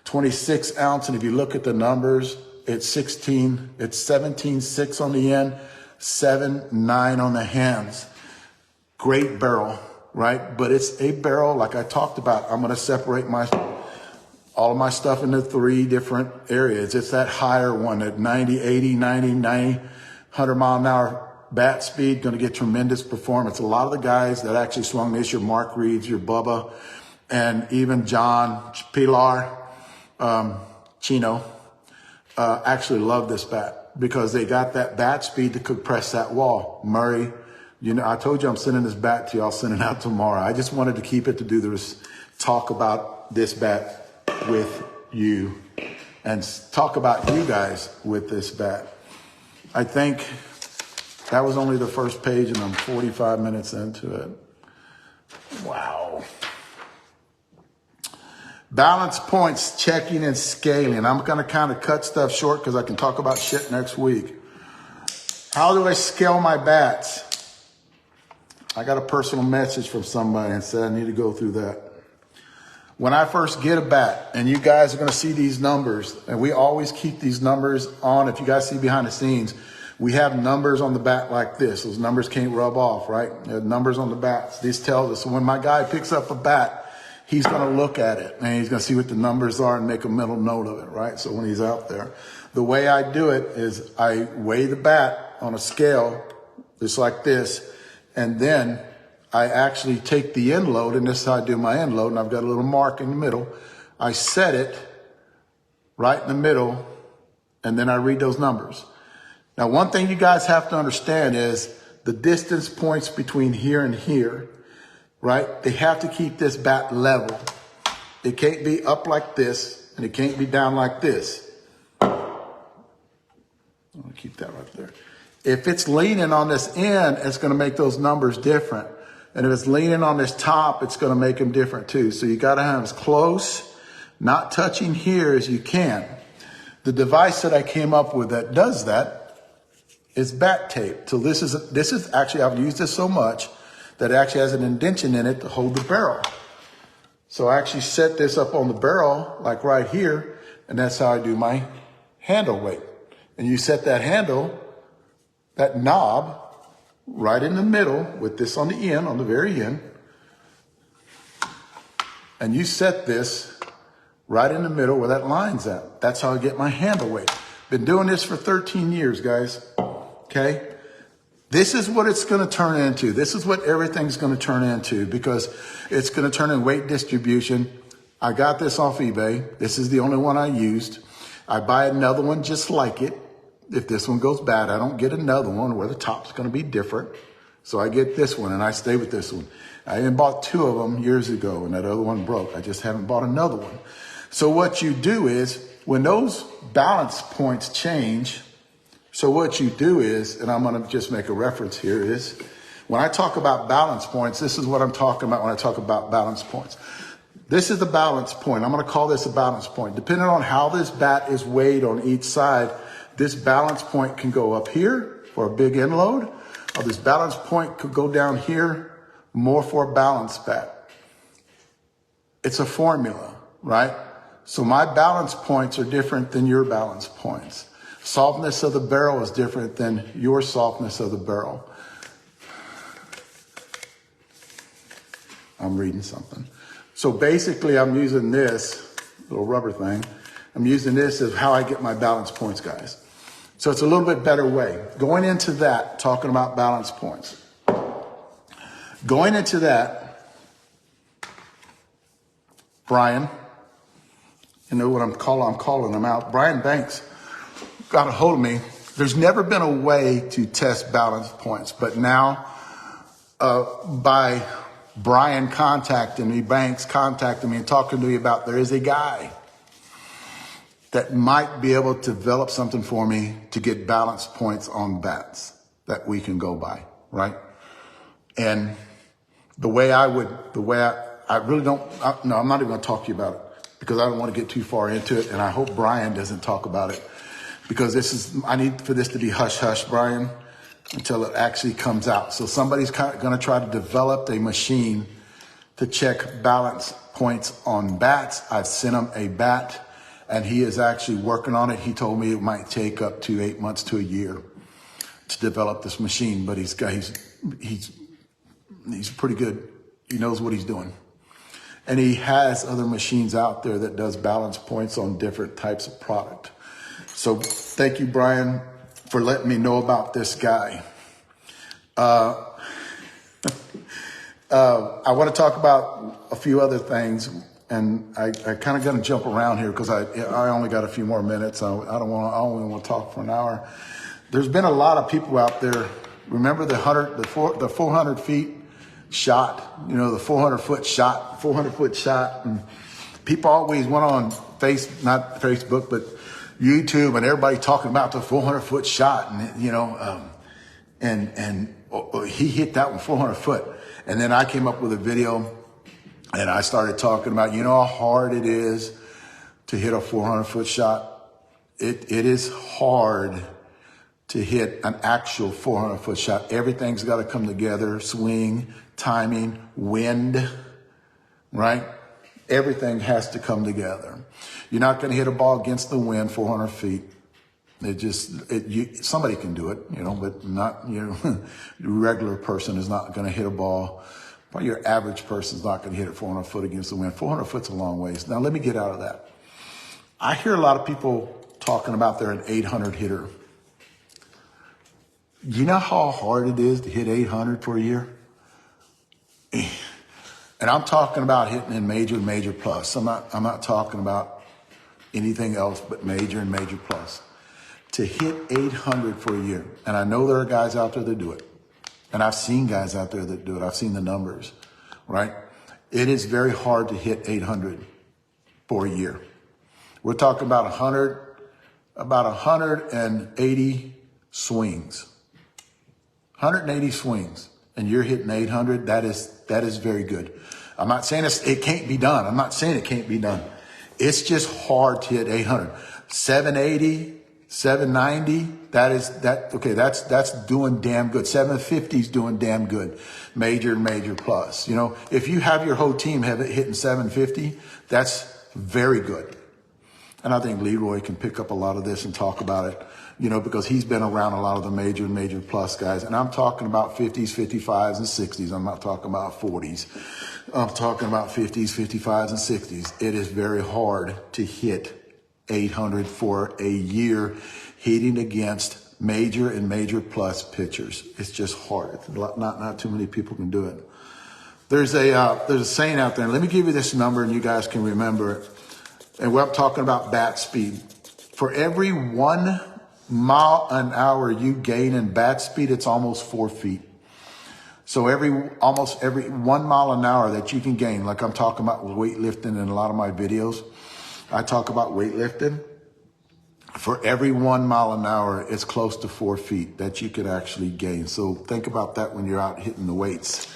Speaker 1: 26 ounce, and if you look at the numbers, it's 17.6 on the end, 7.9 on the hands. Great barrel, right? But it's a barrel like I talked about. I'm going to separate all of my stuff into 3 different areas. It's that higher one at 90, 80, 90, 90, 100-mile-an-hour bat speed, going to get tremendous performance. A lot of the guys that actually swung this, your Mark Reeds, your Bubba, and even John, Pilar, Chino, actually love this bat because they got that bat speed to compress that wall. Murray, you know, I told you I'm sending this bat to you. I'll send it out tomorrow. I just wanted to keep it to do this, talk about this bat with you and talk about you guys with this bat. I think that was only the first page and I'm 45 minutes into it. Wow. Balance points, checking and scaling. I'm going to kind of cut stuff short because I can talk about shit next week. How do I scale my bats? I got a personal message from somebody and said I need to go through that. When I first get a bat, and you guys are going to see these numbers, and we always keep these numbers on. If you guys see behind the scenes, we have numbers on the bat like this. Those numbers can't rub off, right? There are numbers on the bats. This tells us when my guy picks up a bat, he's going to look at it and he's going to see what the numbers are and make a mental note of it, right? So when he's out there, the way I do it is I weigh the bat on a scale just like this. And then I actually take the end load, and this is how I do my end load. And I've got a little mark in the middle. I set it right in the middle, and then I read those numbers. Now, one thing you guys have to understand is the distance points between here and here, right? They have to keep this bat level. It can't be up like this, and it can't be down like this. I'm gonna keep that right there. If it's leaning on this end, it's going to make those numbers different. And if it's leaning on this top, it's going to make them different too. So you got to have as close, not touching here as you can. The device that I came up with that does that is bat tape. So this is actually, I've used this so much that it actually has an indentation in it to hold the barrel. So I actually set this up on the barrel, like right here, and that's how I do my handle weight. And you set that handle, that knob, right in the middle with this on the end, on the very end. And you set this right in the middle where that line's at. That's how I get my handle weight. Been doing this for 13 years, guys. Okay? This is what it's going to turn into. This is what everything's going to turn into because it's going to turn in weight distribution. I got this off eBay. This is the only one I used. I buy another one just like it. If this one goes bad, I don't get another one where the top's going to be different. So I get this one and I stay with this one. I even bought 2 of them years ago and that other one broke. I just haven't bought another one. So what you do is when those balance points change, so what you do is, and I'm going to just make a reference here, is when I talk about balance points, this is what I'm talking about when I talk about balance points. This is the balance point. I'm going to call this a balance point. Depending on how this bat is weighed on each side, this balance point can go up here for a big end load, or this balance point could go down here more for a balanced bat. It's a formula, right? So my balance points are different than your balance points. Softness of the barrel is different than your softness of the barrel. I'm reading something. So basically I'm using this little rubber thing. I'm using this as how I get my balance points, guys. So it's a little bit better way. Going into that, talking about balance points. Going into that, Brian, you know what I'm calling him out. Brian Banks got a hold of me. There's never been a way to test balance points, but now by Brian contacting me, Banks contacting me and talking to me about there is a guy that might be able to develop something for me to get balance points on bats that we can go by, right? And the way I really don't, no, I'm not even going to talk to you about it because I don't want to get too far into it. And I hope Brian doesn't talk about it because I need for this to be hush hush, Brian, until it actually comes out. So somebody's going to try to develop a machine to check balance points on bats. I've sent him a bat. And he is actually working on it. He told me it might take up to 8 months to a year to develop this machine, but he's pretty good. He knows what he's doing. And he has other machines out there that does balance points on different types of product. So thank you, Brian. for letting me know about this guy. I want to talk about a few other things, and I kind of going to jump around here because I only got a few more minutes. I only want to talk for an hour. There's been a lot of people out there. Remember the 400 feet shot, you know, the 400 foot shot. And people always went on not Facebook, but YouTube, and everybody talking about the 400 foot shot. And, you know, he hit that one 400 foot. And then I came up with a video and I started talking about, you know, how hard it is to hit a 400 foot shot. It is hard to hit an actual 400 foot shot. Everything's got to come together: swing, timing, wind, right? Everything has to come together. You're not going to hit a ball against the wind 400 feet. Somebody can do it, you know, but not, you know, the regular person is not going to hit a ball. Probably your average person is not going to hit it 400 foot against the wind. 400 foot's a long ways. Now let me get out of that. I hear a lot of people talking about they're an 800 hitter. You know how hard it is to hit 800 for a year? And I'm talking about hitting in major and major plus. I'm not talking about anything else but major and major plus. To hit 800 for a year. And I know there are guys out there that do it. And I've seen guys out there that do it. I've seen the numbers, right? It is very hard to hit 800 for a year. We're talking about 180 swings. 180 swings, and you're hitting 800. That is very good. I'm not saying it can't be done. I'm not saying it can't be done. It's just hard to hit 800. 780, 790. That's doing damn good. 750 is doing damn good. Major and major plus. You know, if you have your whole team have it hitting 750, that's very good. And I think Leroy can pick up a lot of this and talk about it, you know, because he's been around a lot of the major and major plus guys. And I'm talking about 50s, 55s, and 60s. I'm not talking about 40s. I'm talking about 50s, 55s, and 60s. It is very hard to hit 800 for a year hitting against major and major plus pitchers. It's just hard. Not too many people can do it. There's a saying out there, and let me give you this number and you guys can remember it. And we're talking about bat speed. For every 1 mile an hour you gain in bat speed, it's almost 4 feet. So almost every 1 mile an hour that you can gain, like I'm talking about weightlifting in a lot of my videos, I talk about weightlifting. For every 1 mile an hour, it's close to 4 feet that you could actually gain. So think about that when you're out hitting the weights,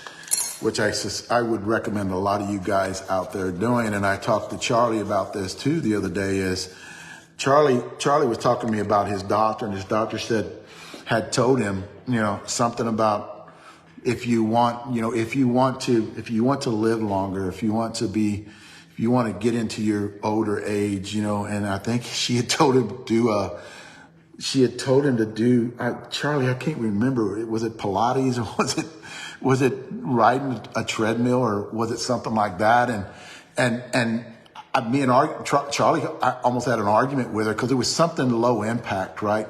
Speaker 1: which I would recommend a lot of you guys out there doing. And I talked to Charlie about this too the other day. Is Charlie was talking to me about his doctor, and his doctor had told him, you know, something about if you want to live longer, if you want to get into your older age, you know. And I think she had told him to do Charlie, I can't remember. Was it Pilates or was it riding a treadmill, or was it something like that? And Charlie, I almost had an argument with her because it was something low impact, right?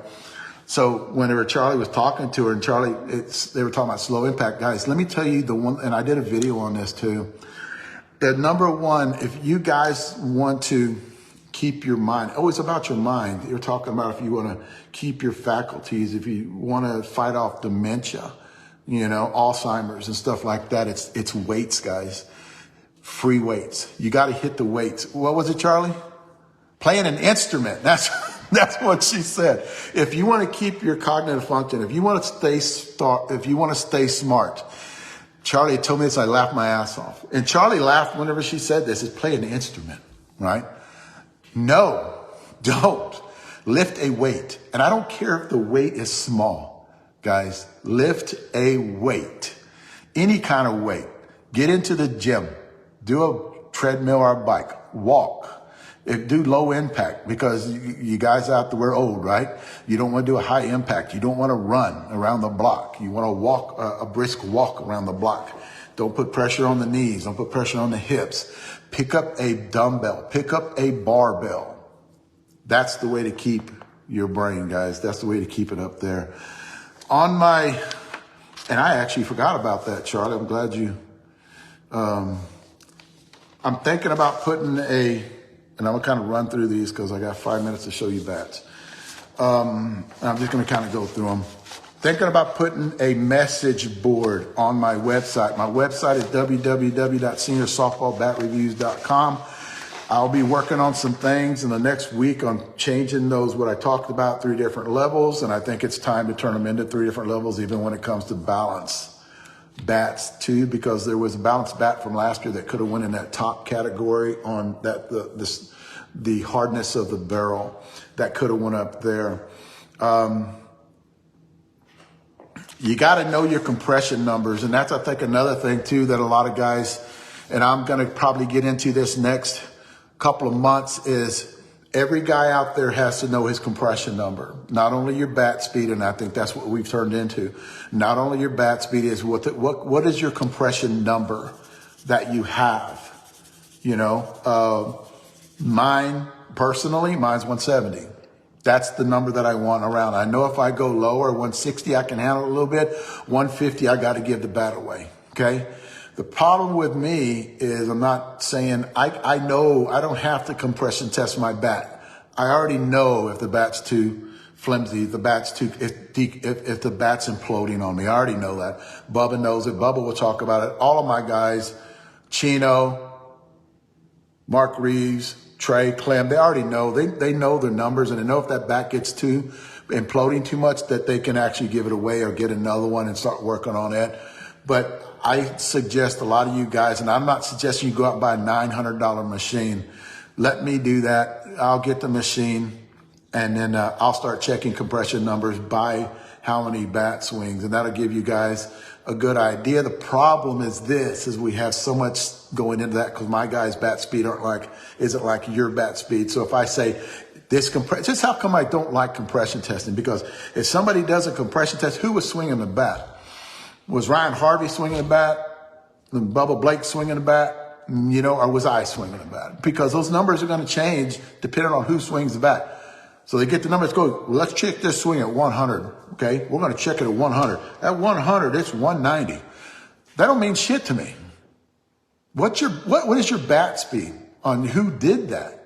Speaker 1: So whenever Charlie was talking to her, and they were talking about slow impact, guys, let me tell you the one, and I did a video on this too. The number one, if you guys want to keep your mind, it's about your mind. You're talking about if you want to keep your faculties, if you want to fight off dementia, you know, Alzheimer's and stuff like that. It's weights, guys. Free weights. You got to hit the weights. What was it, Charlie? Playing an instrument. That's what she said. If you want to keep your cognitive function, if you want to stay smart, Charlie told me this, I laughed my ass off. And Charlie laughed whenever she said this, is play an instrument, right? No, don't. Lift a weight. And I don't care if the weight is small, guys. Lift a weight. Any kind of weight. Get into the gym. Do a treadmill or a bike. Walk. Do low impact, because you guys out there, we're old, right? You don't want to do a high impact. You don't want to run around the block. You want to walk a brisk walk around the block. Don't put pressure on the knees. Don't put pressure on the hips. Pick up a dumbbell. Pick up a barbell. That's the way to keep your brain, guys. That's the way to keep it up there. On my, and I actually forgot about that, Charlie. I'm glad you, I'm thinking about putting and I'm gonna kind of run through these because I got 5 minutes to show you bats. I'm just gonna kind of go through them. Thinking about putting a message board on my website. My website is www.seniorsoftballbatreviews.com. I'll be working on some things in the next week on changing those, what I talked about, 3 different levels. And I think it's time to turn them into 3 different levels, even when it comes to balance bats too, because there was a balanced bat from last year that could have went in that top category on that, the hardness of the barrel that could have went up there. You got to know your compression numbers. And that's, I think, another thing too, that a lot of guys, and I'm going to probably get into this next couple of months, is every guy out there has to know his compression number. Not only your bat speed, and I think that's what we've turned into. Not only your bat speed is what is your compression number that you have? You know, mine personally, mine's 170. That's the number that I want around. I know if I go lower, 160, I can handle it a little bit. 150, I got to give the bat away. Okay. The problem with me is I'm not saying, I know I don't have to compression test my bat. I already know if the bat's too flimsy, if the bat's if the bat's imploding on me. I already know that. Bubba knows it. Bubba will talk about it. All of my guys, Chino, Mark Reeves, Trey, Clem, they already know. They know their numbers, and they know if that bat gets too imploding too much, that they can actually give it away or get another one and start working on it. But I suggest a lot of you guys, and I'm not suggesting you go out and buy a $900 machine. Let me do that. I'll get the machine, and then I'll start checking compression numbers by how many bat swings, and that'll give you guys a good idea. The problem is this, is we have so much going into that because my guys' bat speed isn't like your bat speed. So if I say this just how come I don't like compression testing? Because if somebody does a compression test, who was swinging the bat? Was Ryan Harvey swinging the bat? Was Bubba Blake swinging the bat? You know, or was I swinging the bat? Because those numbers are going to change depending on who swings the bat. So they get the numbers, go, well, let's check this swing at 100. Okay, we're going to check it at 100. At 100, it's 190. That don't mean shit to me. What is your bat speed on who did that?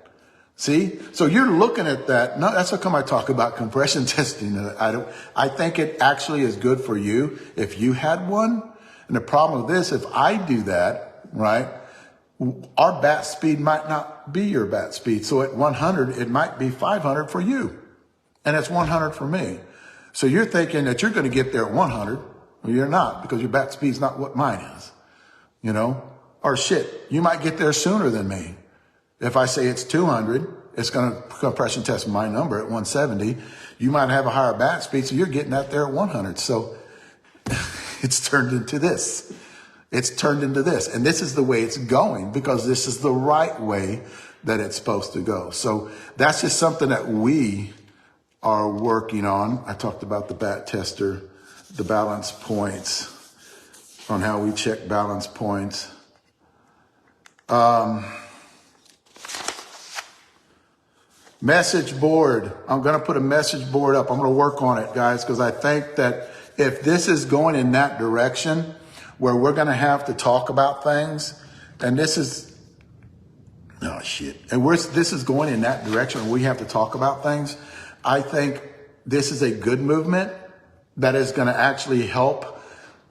Speaker 1: See, so you're looking at that. No, that's how come I talk about compression testing. I think it actually is good for you if you had one. And the problem with this, if I do that, right, our bat speed might not be your bat speed. So at 100, it might be 500 for you. And it's 100 for me. So you're thinking that you're going to get there at 100. Well, you're not, because your bat speed's not what mine is, you know, or shit. You might get there sooner than me. If I say it's 200, it's going to compression test my number at 170. You might have a higher bat speed, so you're getting that there at 100. So it's turned into this. It's turned into this. And this is the way it's going, because this is the right way that it's supposed to go. So that's just something that we are working on. I talked about the bat tester, the balance points, on how we check balance points. Message board. I'm going to put a message board up. I'm going to work on it, guys, because I think that if this is going in that direction where we're going to have to talk about things, and this is, oh shit, and this is going in that direction where we have to talk about things, I think this is a good movement that is going to actually help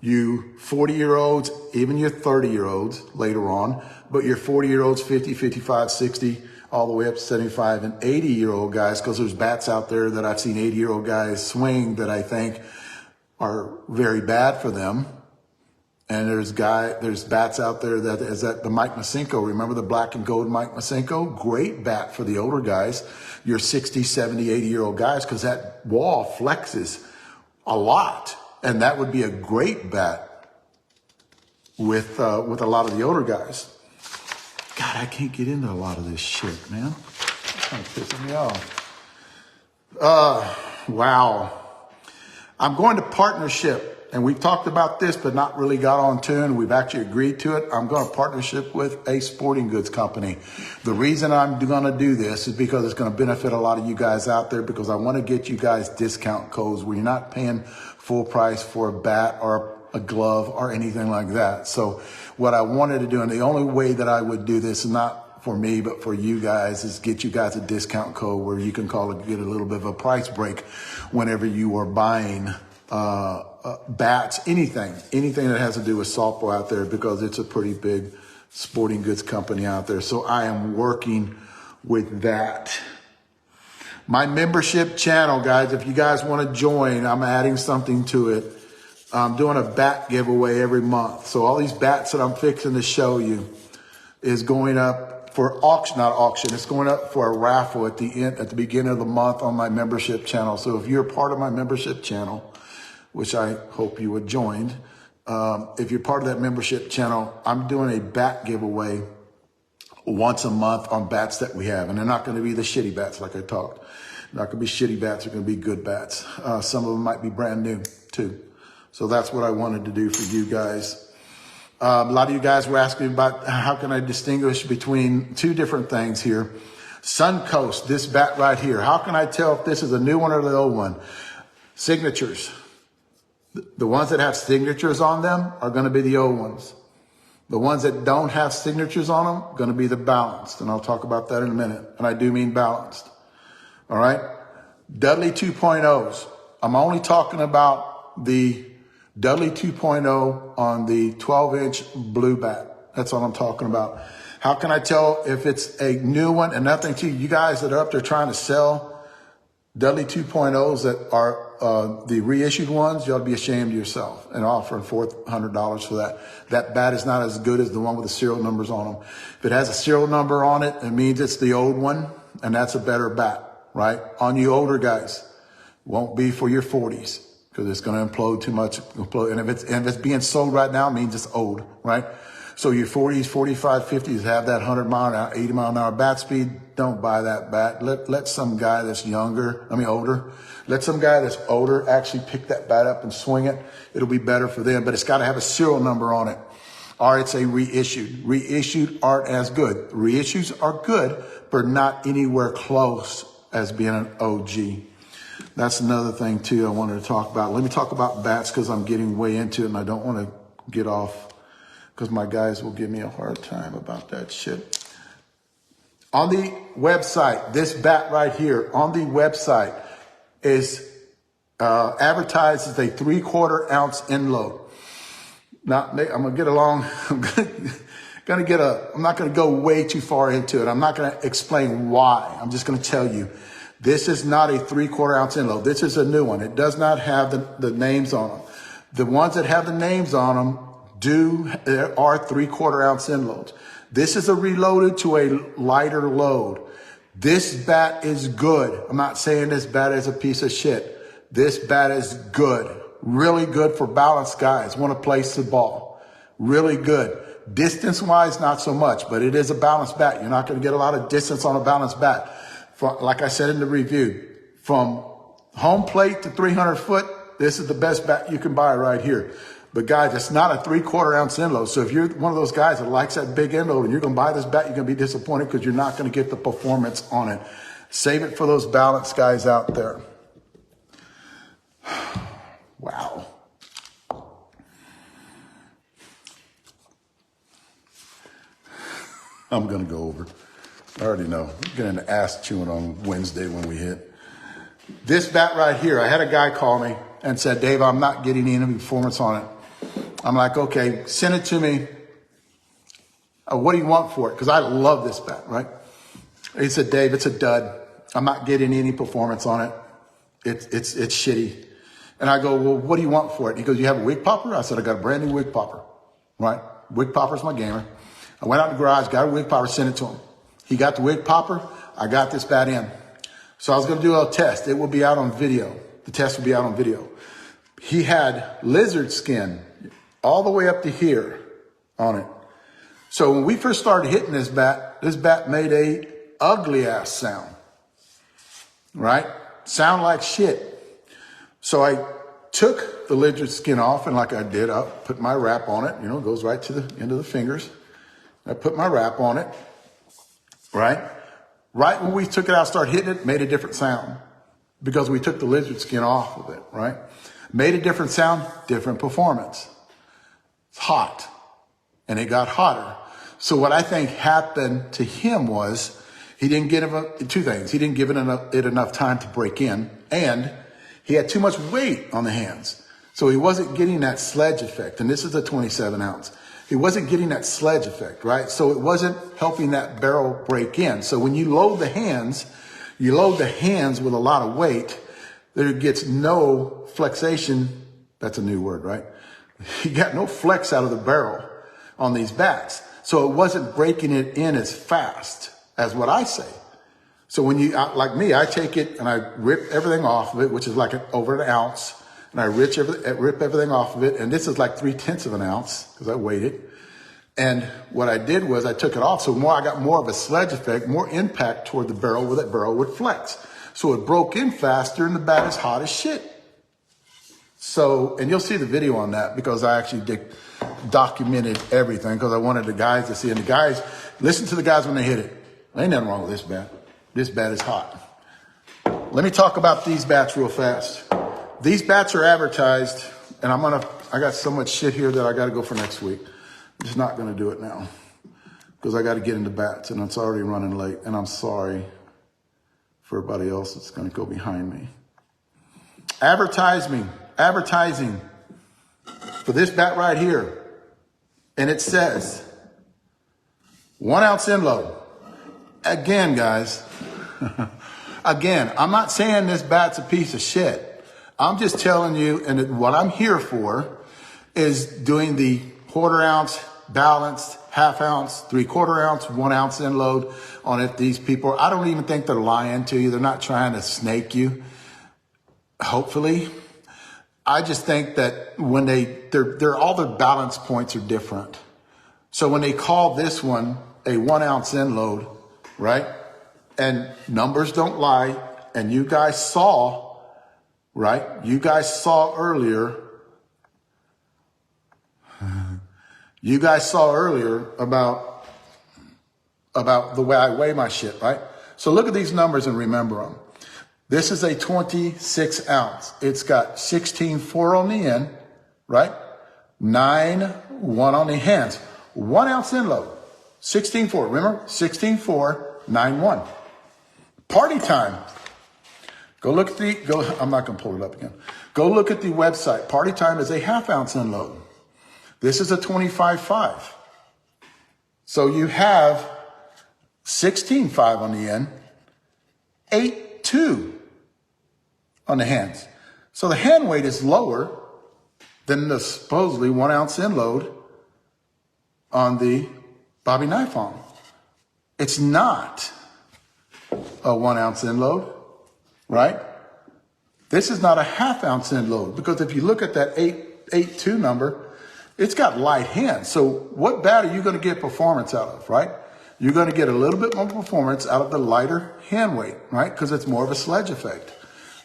Speaker 1: you 40-year-olds, even your 30-year-olds later on, but your 40-year-olds, 50, 55, 60, all the way up to 75 and 80-year-old guys, because there's bats out there that I've seen 80-year-old guys swing that I think are very bad for them. And there's bats out there that is the Mike Masenko. Remember the black and gold Mike Masenko? Great bat for the older guys, your 60, 70, 80-year-old guys, because that wall flexes a lot. And that would be a great bat with a lot of the older guys. God, I can't get into a lot of this shit, man. It's kind of pissing me off. Wow. I'm going to partnership. and we've talked about this, but not really got on tune. We've actually agreed to it. I'm going to partnership with a sporting goods company. The reason I'm going to do this is because it's going to benefit a lot of you guys out there, because I want to get you guys discount codes where you're not paying full price for a bat or a glove or anything like that. So what I wanted to do, and the only way that I would do this is not for me, but for you guys, is get you guys a discount code where you can call it, get a little bit of a price break whenever you are buying bats, anything that has to do with softball out there, because it's a pretty big sporting goods company out there. So I am working with that. My membership channel, guys, if you guys want to join, I'm adding something to it. I'm doing a bat giveaway every month. So all these bats that I'm fixing to show you is going up for auction, not auction. It's going up for a raffle at the beginning of the month on my membership channel. So if you're part of my membership channel, which I hope you would join, if you're part of that membership channel, I'm doing a bat giveaway once a month on bats that we have. And they're not going to be the shitty bats like I talked. They're not going to be shitty bats. They're going to be good bats. Some of them might be brand new too. So that's what I wanted to do for you guys. A lot of you guys were asking about how can I distinguish between two different things here. Suncoast, this bat right here. How can I tell if this is a new one or the old one? Signatures. The ones that have signatures on them are going to be the old ones. The ones that don't have signatures on them are going to be the balanced. And I'll talk about that in a minute. And I do mean balanced. All right. Dudley 2.0s. I'm only talking about the Dudley 2.0 on the 12-inch blue bat. That's what I'm talking about. How can I tell if it's a new one? And nothing to you guys that are up there trying to sell Dudley 2.0s that are the reissued ones, you ought to be ashamed of yourself and offering $400 for that. That bat is not as good as the one with the serial numbers on them. If it has a serial number on it, it means it's the old one, and that's a better bat, right? On you older guys, won't be for your 40s because it's going to implode too much. And if it's being sold right now, it means it's old, right? So your 40s, 45, 50s have that 100 mile an hour, 80 mile an hour bat speed. Don't buy that bat. Let some guy that's older, let some guy that's older actually pick that bat up and swing it. It'll be better for them, but it's got to have a serial number on it. Or it's a reissued. Reissued aren't as good. Reissues are good, but not anywhere close as being an OG. That's another thing too I wanted to talk about. Let me talk about bats because I'm getting way into it and I don't want to get off because my guys will give me a hard time about that shit. On the website, this bat right here on the website is advertised as a 3/4 ounce end load. Now, I'm going to get along. I'm not going to go way too far into it. I'm not going to explain why. I'm just going to tell you, this is not a 3/4 ounce end load. This is a new one. It does not have the names on them. The ones that have the names on them are 3/4 ounce end loads. This is a reloaded to a lighter load. This bat is good. I'm not saying this bat is a piece of shit. This bat is good. Really good for balanced guys. Want to place the ball. Really good. Distance-wise, not so much, but it is a balanced bat. You're not going to get a lot of distance on a balanced bat. Like I said in the review, from home plate to 300 foot, this is the best bat you can buy right here. But guys, it's not a 3/4 ounce end load. So if you're one of those guys that likes that big end load and you're going to buy this bat, you're going to be disappointed because you're not going to get the performance on it. Save it for those balanced guys out there. Wow. I'm going to go over. I already know. I'm getting an ass chewing on Wednesday when we hit. This bat right here, I had a guy call me and said, Dave, I'm not getting any performance on it. I'm like, okay, send it to me. What do you want for it? Because I love this bat, right? He said, Dave, it's a dud. I'm not getting any performance on it. It's shitty. And I go, well, what do you want for it? He goes, you have a wig popper? I said, I got a brand new wig popper, right? Wig popper's my gamer. I went out in the garage, got a wig popper, sent it to him. He got the wig popper. I got this bat in. So I was going to do a test. It will be out on video. The test will be out on video. He had lizard skin all the way up to here on it. So when we first started hitting this bat made a ugly ass sound, right? Sound like shit. So I took the lizard skin off, and like I did, I put my wrap on it. You know, it goes right to the end of the fingers. I put my wrap on it, right? Right when we took it out, started hitting it, made a different sound because we took the lizard skin off of it, right? Made a different sound, different performance. It's hot, and it got hotter. So what I think happened to him was he didn't give him two things. He didn't give it enough time to break in, and he had too much weight on the hands. So he wasn't getting that sledge effect. And this is a 27 ounce. He wasn't getting that sledge effect, right? So it wasn't helping that barrel break in. So when you load the hands with a lot of weight, there gets no flexation. That's a new word, right? You got no flex out of the barrel on these bats. So it wasn't breaking it in as fast as what I say. So when you, like me, I take it and I rip everything off of it, which is like over an ounce. And I rip everything off of it. And this is like 3/10 of an ounce because I weighed it. And what I did was I took it off. So I got more of a sledge effect, more impact toward the barrel where that barrel would flex. So it broke in faster and the bat is hot as shit. So, and you'll see the video on that because I actually documented everything because I wanted the guys to see. And the guys, listen to the guys when they hit it. Ain't nothing wrong with this bat. This bat is hot. Let me talk about these bats real fast. These bats are advertised, and I got so much shit here that I got to go for next week. I'm just not going to do it now because I got to get into bats, and it's already running late, and I'm sorry for everybody else that's going to go behind me. Advertising for this bat right here, and it says 1 ounce end load. Again, guys, again, I'm not saying this bat's a piece of shit. I'm just telling you, and what I'm here for is doing the 1/4 ounce balanced, 1/2 ounce, 3/4 ounce, 1 ounce end load on it. These people, I don't even think they're lying to you. They're not trying to snake you. Hopefully. I just think that when they're all their balance points are different. So when they call this one a 1 ounce end load, right? And numbers don't lie. And you guys saw, right? You guys saw earlier about the way I weigh my shit, right? So look at these numbers and remember them. This is a 26 ounce. It's got 16.4 on the end, right? 9.1 on the hands. 1 ounce end load. 16.4. Remember? 16.4, 9.1. Party time. I'm not going to pull it up again. Go look at the website. Party time is a 1/2 ounce end load. This is a 25.5. So you have 16.5 on the end, 8.2 on the hands. So the hand weight is lower than the supposedly 1 ounce end load on the Bobby knife arm. It's not a 1 ounce end load, right? This is not a 1/2 ounce end load because if you look at that 8.2 number, it's got light hands. So what bat are you going to get performance out of, right? You're going to get a little bit more performance out of the lighter hand weight, right? Because it's more of a sledge effect.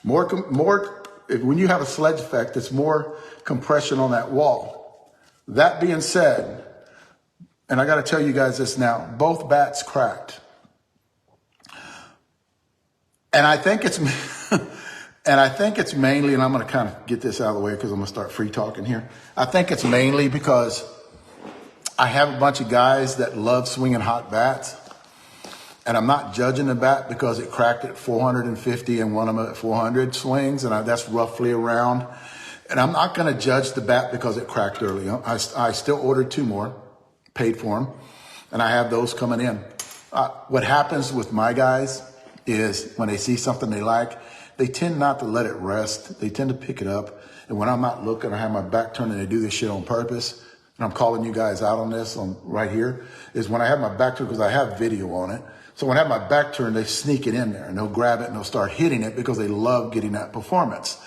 Speaker 1: When you have a sledge effect, it's more compression on that wall. That being said, and I got to tell you guys this now, both bats cracked. And I think it's mainly, and I'm going to kind of get this out of the way because I'm going to start free talking here. I think it's mainly because I have a bunch of guys that love swinging hot bats, and I'm not judging the bat because it cracked at 450 and one of them at 400 swings, and that's roughly around. And I'm not going to judge the bat because it cracked early. I still ordered 2 more, paid for them, and I have those coming in. What happens with my guys is when they see something they like, they tend not to let it rest. They tend to pick it up. And when I'm not looking, I have my back turned and they do this shit on purpose. And I'm calling you guys out on this right here is when I have my back turned because I have video on it. So when I have my back turned, they sneak it in there and they'll grab it and they'll start hitting it because they love getting that performance.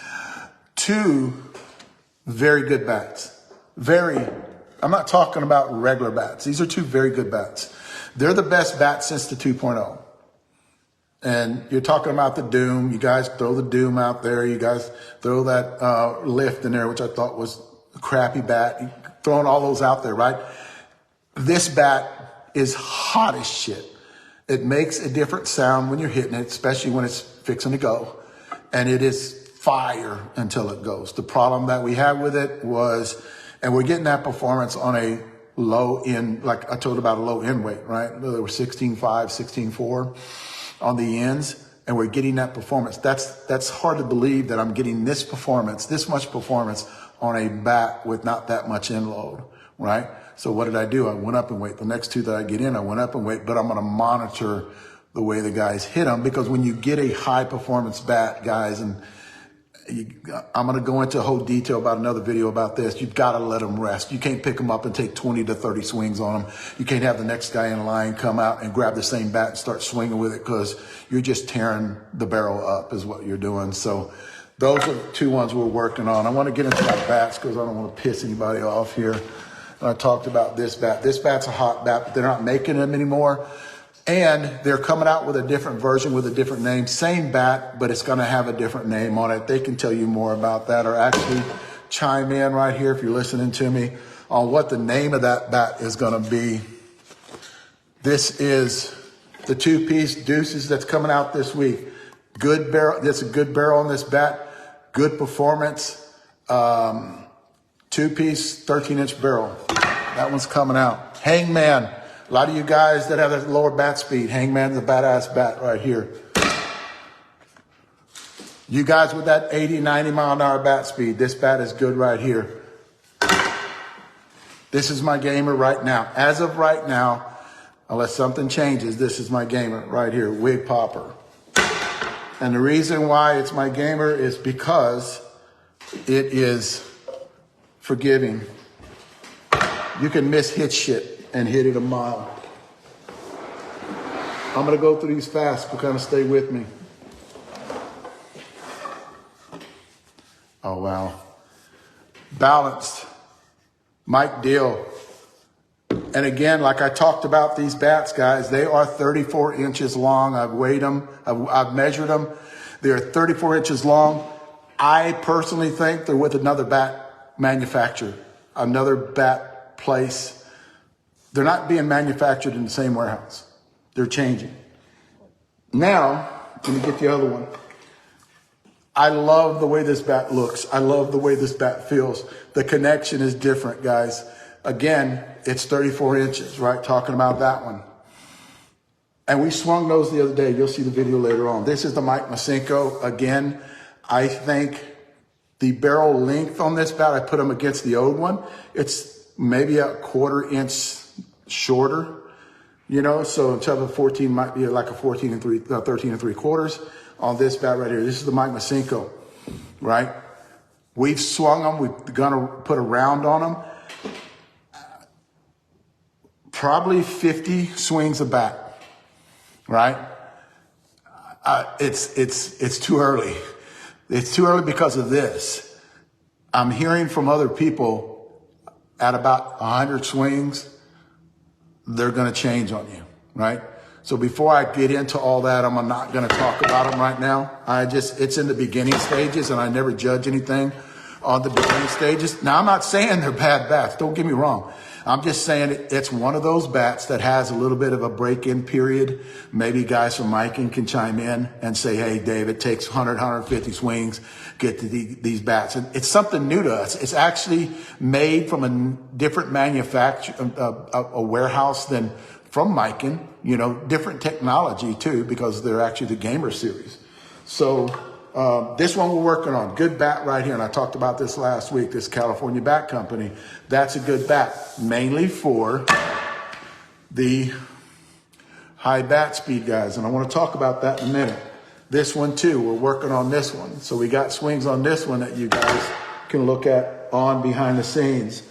Speaker 1: 2 very good bats. I'm not talking about regular bats. These are 2 very good bats. They're the best bats since the 2.0. And you're talking about the Doom. You guys throw the Doom out there. You guys throw that Lift in there, which I thought was a crappy bat. You're throwing all those out there, right? This bat is hot as shit. It makes a different sound when you're hitting it, especially when it's fixing to go. And it is fire until it goes. The problem that we had with it was, and we're getting that performance on a low end, like I told about a low end weight, right? There were 16.5, 16.4 on the ends, and we're getting that performance. That's hard to believe that I'm getting this performance, this much performance on a bat with not that much end load, right? So what did I do? I went up in weight. The next two that I get in, I went up in weight, but I'm going to monitor the way the guys hit them, because when you get a high performance bat, guys, and I'm going to go into a whole detail about another video about this. You've got to let them rest. You can't pick them up and take 20 to 30 swings on them. You can't have the next guy in line come out and grab the same bat and start swinging with it, because you're just tearing the barrel up is what you're doing. So those are the two ones we're working on. I want to get into my bats because I don't want to piss anybody off here. And I talked about this bat. This bat's a hot bat, but they're not making them anymore. And they're coming out with a different version with a different name. Same bat, but it's going to have a different name on it. They can tell you more about that, or actually chime in right here if you're listening to me on what the name of that bat is going to be. This is the two-piece Deuces that's coming out this week. Good barrel. That's a good barrel on this bat. Good performance. Two-piece 13-inch barrel. That one's coming out. Hangman. A lot of you guys that have a lower bat speed, Hangman's a badass bat right here. You guys with that 80, 90 mile an hour bat speed, this bat is good right here. This is my gamer right now. As of right now, unless something changes, this is my gamer right here, Wig Popper. And the reason why it's my gamer is because it is forgiving. You can miss-hit shit and hit it a mile. I'm going to go through these fast, but kind of stay with me. Oh, wow. Balanced. Mike Deal. And again, like I talked about these bats, guys, they are 34 inches long. I've weighed them. I've measured them. They're 34 inches long. I personally think they're with another bat manufacturer, another bat place. They're not being manufactured in the same warehouse. They're changing. Now, let me get the other one. I love the way this bat looks. I love the way this bat feels. The connection is different, guys. Again, it's 34 inches, right? Talking about that one. And we swung those the other day. You'll see the video later on. This is the Mike Masenko. Again, I think the barrel length on this bat, I put them against the old one. It's maybe a 1/4 inch shorter, you know, so instead of a 14 might be like a 13 3/4 on this bat right here. This is the Mike Masenko, right? We've swung them. We're gonna put a round on them. Probably 50 swings a bat, right? It's too early. It's too early because of this. I'm hearing from other people at about 100 swings, they're going to change on you, right? So before I get into all that, I'm not going to talk about them right now. It's in the beginning stages, and I never judge anything on the beginning stages. Now, I'm not saying they're bad bats. Don't get me wrong. I'm just saying it's one of those bats that has a little bit of a break-in period. Maybe guys from Miking can chime in and say, hey, Dave, it takes 100, 150 swings, get to these bats. And it's something new to us. It's actually made from a different manufacturer, a warehouse than from Miking, you know, different technology too, because they're actually the Gamer series. So this one we're working on, good bat right here. And I talked about this last week, this California Bat Company. That's a good bat, mainly for the high bat speed guys. And I want to talk about that in a minute. This one too, we're working on this one. So we got swings on this one that you guys can look at on behind the scenes.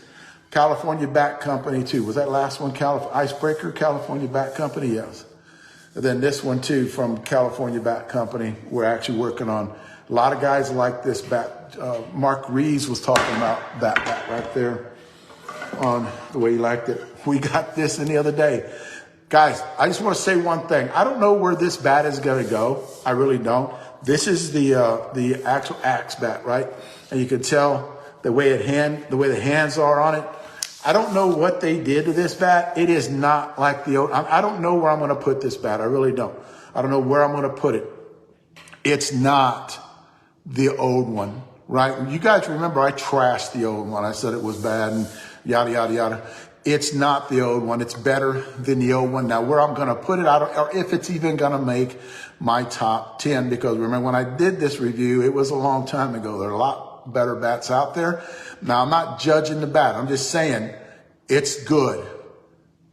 Speaker 1: California Bat Company too. Was that last one Icebreaker, California Bat Company? Yes. And then this one too from California Bat Company, we're actually working on. A lot of guys like this bat. Mark Reeves was talking about that bat right there on the way he liked it. We got this in the other day. Guys, I just want to say one thing. I don't know where this bat is going to go. I really don't. This is the actual axe bat, right? And you can tell the way the hands are on it. I don't know what they did to this bat. It is not like the old. I don't know where I'm going to put this bat. I really don't. I don't know where I'm going to put it. It's not the old one, right? You guys remember I trashed the old one. I said it was bad and yada, yada, yada. It's not the old one. It's better than the old one. Now, where I'm going to put it, or if it's even going to make my top 10, because remember when I did this review, it was a long time ago. There are a lot better bats out there. Now, I'm not judging the bat. I'm just saying it's good.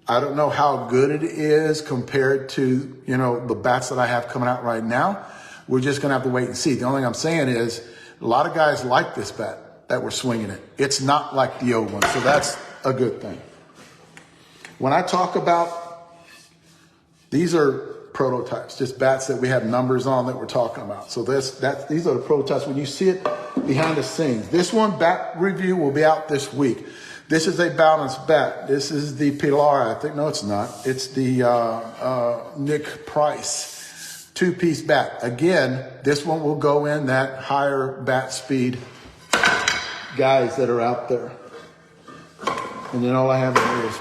Speaker 1: I don't know how good it is compared to, the bats that I have coming out right now. We're just going to have to wait and see. The only thing I'm saying is a lot of guys like this bat that were swinging it. It's not like the old one. So that's a good thing. When I talk about, these are prototypes, just bats that we have numbers on that we're talking about. So these are the prototypes. When you see it behind the scenes, this one bat review will be out this week. This is a balanced bat. This is the Pilar, I think. No, it's not. It's the Nick Price 2-piece bat. Again, this one will go in that higher bat speed guys that are out there. And then all I have here is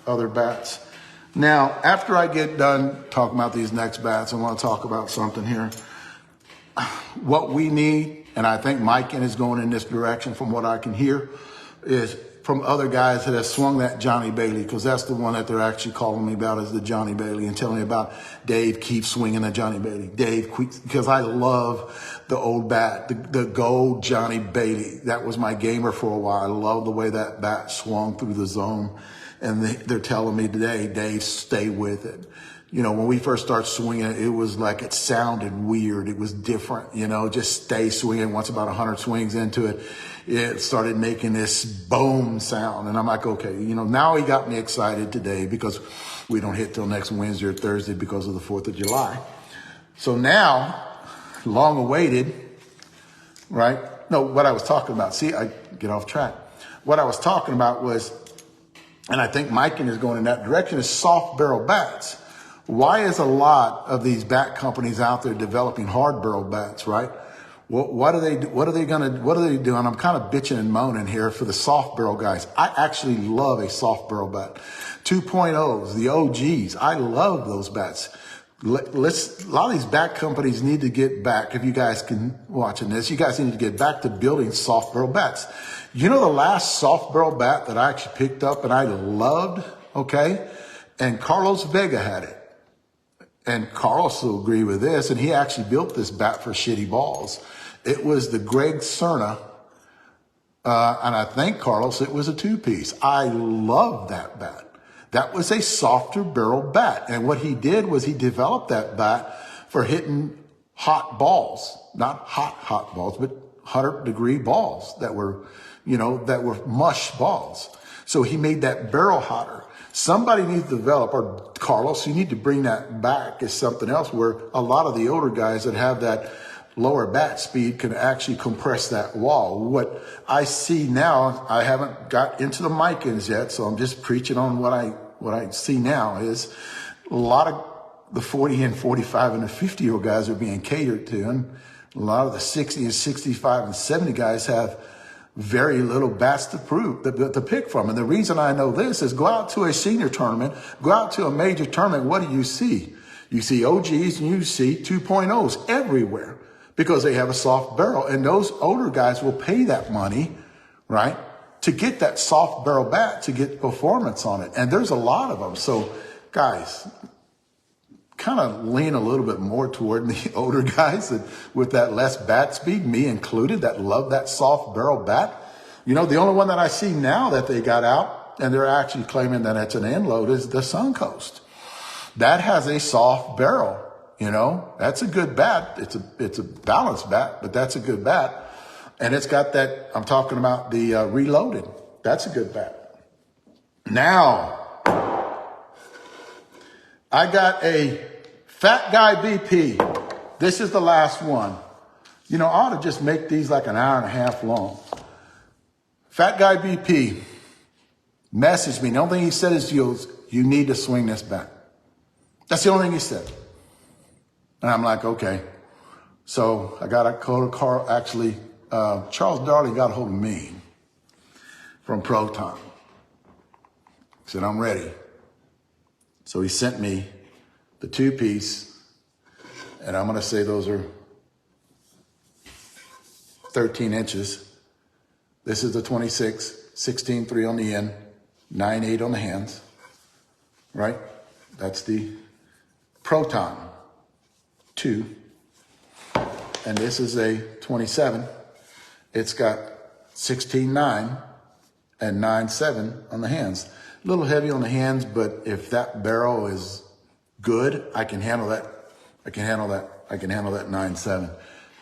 Speaker 1: other bats. Now, after I get done talking about these next bats, I want to talk about something here. What we need, and I think Mike is going in this direction from what I can hear, is from other guys that have swung that Johnny Bailey, because that's the one that they're actually calling me about, is the Johnny Bailey, and telling me about Dave, keep swinging the Johnny Bailey. Dave, because I love the old bat, the gold Johnny Bailey. That was my gamer for a while. I love the way that bat swung through the zone. And they're telling me today, Dave, stay with it. When we first started swinging it, it was like it sounded weird. It was different, just stay swinging. Once about 100 swings into it, it started making this boom sound. And I'm like, okay, now he got me excited today because we don't hit till next Wednesday or Thursday because of the 4th of July. So now, long awaited, right? No, what I was talking about, see, I get off track. What I was talking about was, and I think Miken is going in that direction, is soft barrel bats. Why is a lot of these bat companies out there developing hard barrel bats, right? What are they doing? I'm kind of bitching and moaning here for the soft barrel guys. I actually love a soft barrel bat. 2.0s, the OGs, I love those bats. A lot of these bat companies need to get back, if you guys can watching this, you guys need to get back to building soft barrel bats. The last soft barrel bat that I actually picked up and I loved, okay? And Carlos Vega had it. And Carlos will agree with this, and he actually built this bat for shitty balls. It was the Greg Cerna, and I think, Carlos, it was a 2-piece. I love that bat. That was a softer barrel bat. And what he did was he developed that bat for hitting hot balls. Not hot balls, but 100-degree balls that were, that were mush balls. So he made that barrel hotter. Somebody needs to develop, or Carlos, you need to bring that back as something else where a lot of the older guys that have that lower bat speed can actually compress that wall. What I see now, I haven't got into the Mikens yet, so I'm just preaching on what I see now, is a lot of the 40 and 45 and the 50-year-old guys are being catered to, and a lot of the 60 and 65 and 70 guys have very little bats to pick from. And the reason I know this is go out to a senior tournament, go out to a major tournament. What do you see? You see OGs and you see 2.0s everywhere because they have a soft barrel. And those older guys will pay that money, right, to get that soft barrel bat to get performance on it. And there's a lot of them. So guys, kind of lean a little bit more toward the older guys with that less bat speed, me included, that love that soft barrel bat. The only one that I see now that they got out, and they're actually claiming that it's an end load, is the Suncoast. That has a soft barrel. That's a good bat. It's a balanced bat, but that's a good bat. And it's got that, I'm talking about the Reloaded. That's a good bat. Now, I got a Fat Guy BP. This is the last one. I ought to just make these like an hour and a half long. Fat Guy BP. Messaged me. The only thing he said is, you need to swing this bat. That's the only thing he said. And I'm like, okay. So I got a call to Carl. Actually, Charles Darley got a hold of me from Proton. He said, I'm ready. So he sent me the 2-piece, and I'm going to say those are 13 inches. This is the 26, 16.3 on the end, 9.8 on the hands, right? That's the Proton 2. And this is a 27. It's got 16.9 and 9.7 on the hands. A little heavy on the hands, but if that barrel is good, I can handle that. I can handle that 9.7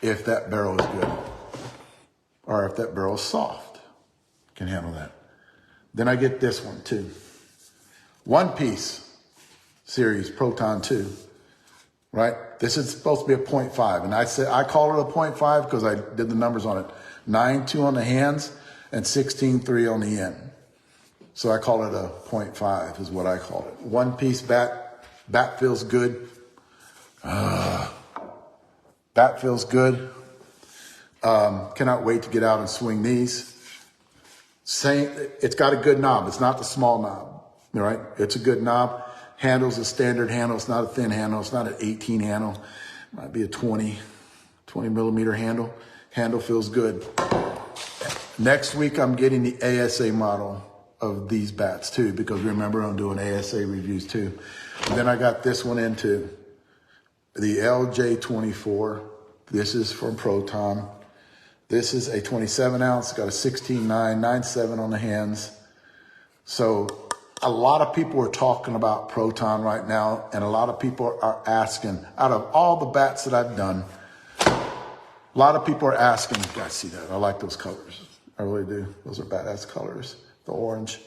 Speaker 1: if that barrel is good. Or if that barrel is soft, I can handle that. Then I get this one too. 1-piece series, Proton 2, right? This is supposed to be a 0.5. And I call it a 0.5 because I did the numbers on it. 9.2 on the hands and 16.3 on the end. So I call it a 0.5 is what I call it. 1-piece bat. Bat feels good. Bat feels good. Cannot wait to get out and swing these. It's got a good knob. It's not the small knob, right? It's a good knob. Handle's a standard handle. It's not a thin handle. It's not an 18 handle. It might be a 20 millimeter handle. Handle feels good. Next week, I'm getting the ASA model of these bats too, because remember, I'm doing ASA reviews too. And then I got this one into the LJ24. This is from Proton. This is a 27 ounce, got a 16.9, 9.7 on the hands. So a lot of people are talking about Proton right now, and a lot of people are asking, out of all the bats that I've done, a lot of people are asking, you guys see that? I like those colors. I really do. Those are badass colors. The orange,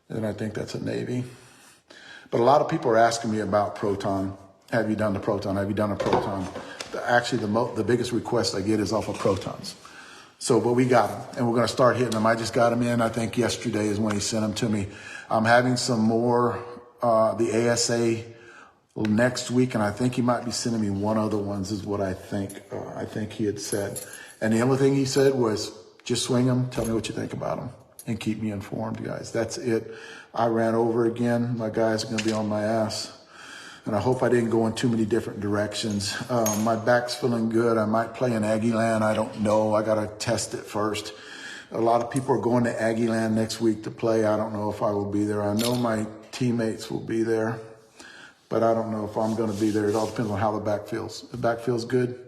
Speaker 1: and I think that's a navy. But a lot of people are asking me about Proton. Have you done the Proton? Have you done a Proton? Actually, the biggest request I get is off of Protons. So, but we got them, and we're going to start hitting them. I just got them in. I think yesterday is when he sent them to me. I'm having some more, the ASA next week, and I think he might be sending me one other ones is what I think he had said. And the only thing he said was, just swing them, tell me what you think about them, and keep me informed, guys. That's it. I ran over again. My guys are going to be on my ass. And I hope I didn't go in too many different directions. My back's feeling good. I might play in Aggieland. I don't know. I got to test it first. A lot of people are going to Aggieland next week to play. I don't know if I will be there. I know my teammates will be there, but I don't know if I'm going to be there. It all depends on how the back feels. If the back feels good,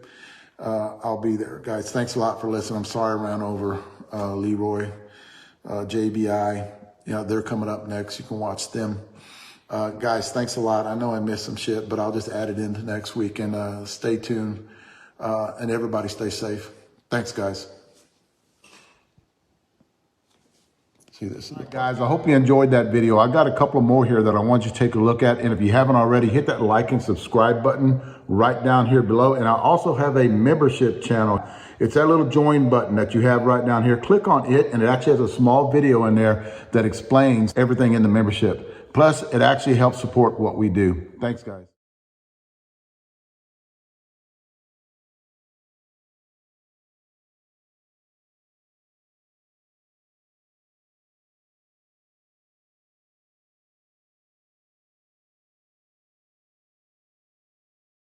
Speaker 1: I'll be there. Guys, thanks a lot for listening. I'm sorry I ran over Leroy, JBI. They're coming up next. You can watch them. Guys, thanks a lot. I know I missed some shit, but I'll just add it into next week, and stay tuned, and everybody stay safe. Thanks, guys. See this. Right, guys, I hope you enjoyed that video. I got a couple more here that I want you to take a look at. And if you haven't already, hit that like and subscribe button right down here below. And I also have a membership channel. It's that little join button that you have right down here. Click on it, and it actually has a small video in there that explains everything in the membership. Plus, it actually helps support what we do. Thanks, guys.